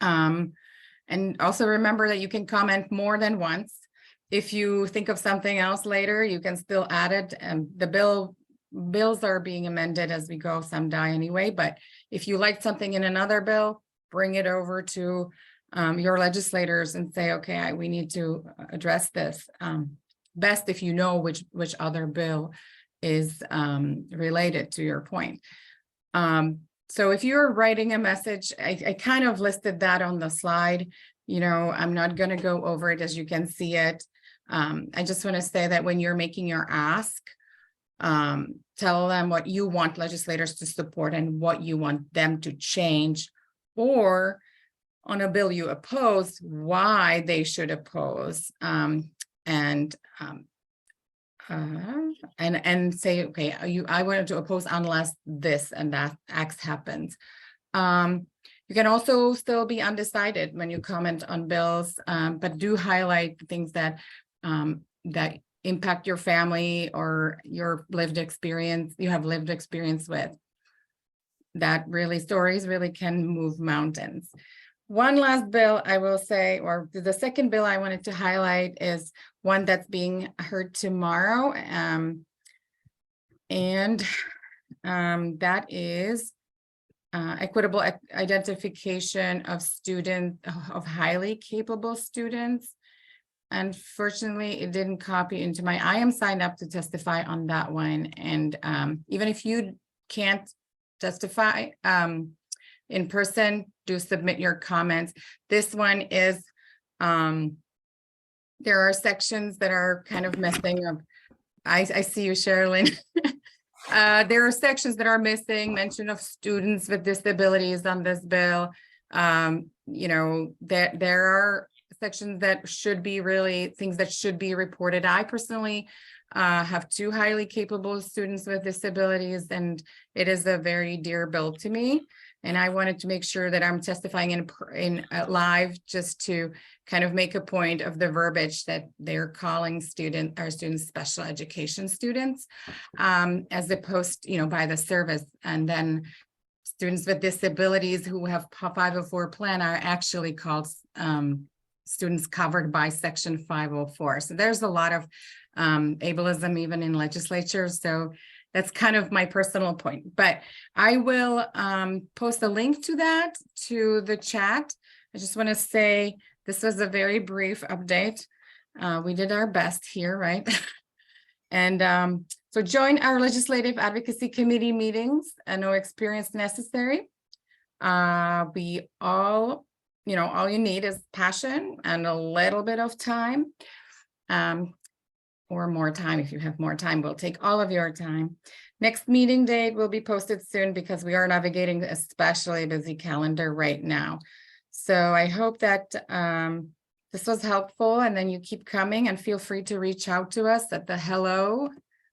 H: And also remember that you can comment more than once. If you think of something else later, you can still add it, and the bills are being amended as we go, some die anyway, but if you like something in another bill, bring it over to your legislators and say, okay, we need to address this. Best if you know which other bill is related to your point. So if you're writing a message, I kind of listed that on the slide. I'm not going to go over it as you can see it. I just want to say that when you're making your ask, tell them what you want legislators to support and what you want them to change, or on a bill you oppose, why they should oppose, and say, okay, I wanted to oppose unless this and that X happens. You can also still be undecided when you comment on bills, but do highlight things that that impact your family or your lived experience, you have lived experience with. That really, stories really can move mountains. One last bill I will say, or the second bill I wanted to highlight, is one that's being heard tomorrow. And that is equitable identification of of highly capable students. Unfortunately, it didn't copy into I am signed up to testify on that one. And even if you can't testify in person, do submit your comments. This one is, there are sections that are kind of missing. I see you, Sherilyn. There are sections that are missing, mention of students with disabilities on this bill. You know, there are sections that should be things that should be reported. I personally have 2 highly capable students with disabilities, and it is a very dear bill to me. And I wanted to make sure that I'm testifying in live, just to kind of make a point of the verbiage that they're calling our students special education students, as opposed, you know, by the service. And then students with disabilities who have 504 plan are actually called students covered by section 504. So there's a lot of ableism even in legislature. So that's kind of my personal point, but I will post a link to that to the chat. I just want to say this was a very brief update. We did our best here, right? And so join our legislative advocacy committee meetings, and no experience necessary. We all, you know, all you need is passion and a little bit of time. Or more time. If you have more time, we'll take all of your time. Next meeting date will be posted soon, because we are navigating a especially busy calendar right now. So I hope that this was helpful, and then you keep coming, and feel free to reach out to us at the hello,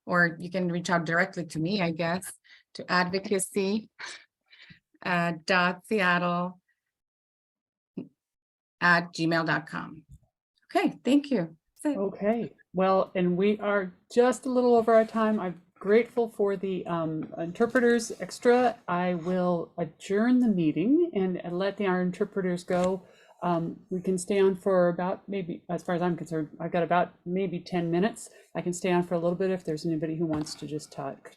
H: or you can reach out directly to me, I guess, to advocacy.seattle@gmail.com. Okay, thank you. That's it.
A: Okay, well, and we are just a little over our time. I'm grateful for the interpreters extra. I will adjourn the meeting and let our interpreters go. We can stay on for about, maybe, as far as I'm concerned, I've got about maybe 10 minutes. I can stay on for a little bit if there's anybody who wants to just talk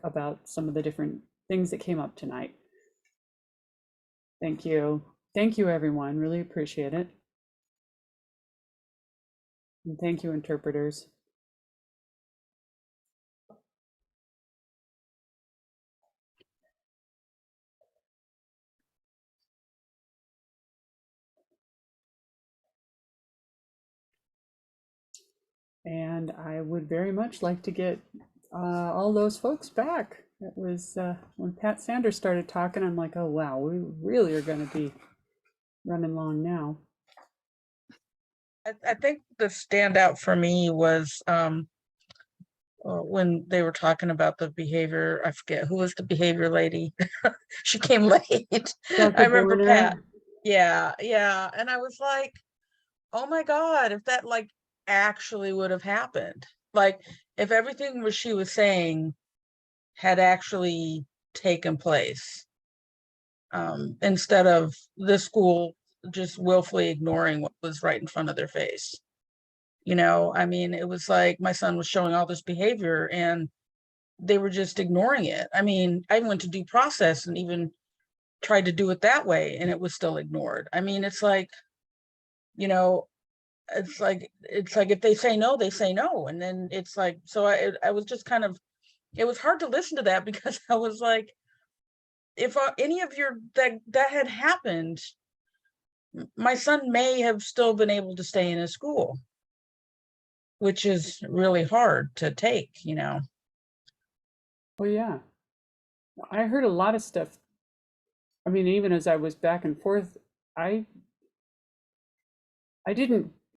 A: about some of the different things that came up tonight. Thank you. Thank you, everyone. Really appreciate it. And thank you, interpreters. And I would very much like to get all those folks back. It was when Pat Sanders started talking, I'm like, oh, wow, we really are going to be running long now.
I: I think the standout for me was when they were talking about the behavior. I forget who was the behavior lady. She came late. I remember
A: Warner.
I: Pat. Yeah. And I was like, oh my God, if that like actually would have happened, like if everything she was saying had actually taken place, instead of the school just willfully ignoring what was right in front of their face. You know, I mean, it was like my son was showing all this behavior and they were just ignoring it. I mean, I went to due process and even tried to do it that way, and it was still ignored. I mean, it's like, you know, it's like if they say no, they say no. And then it's like, so I was just kind of, it was hard to listen to that, because I was like, if any of that had happened, my son may have still been able to stay in his school, which is really hard to take, you know.
A: Oh, yeah. I heard a lot of stuff. I mean, even as I was back and forth, I didn't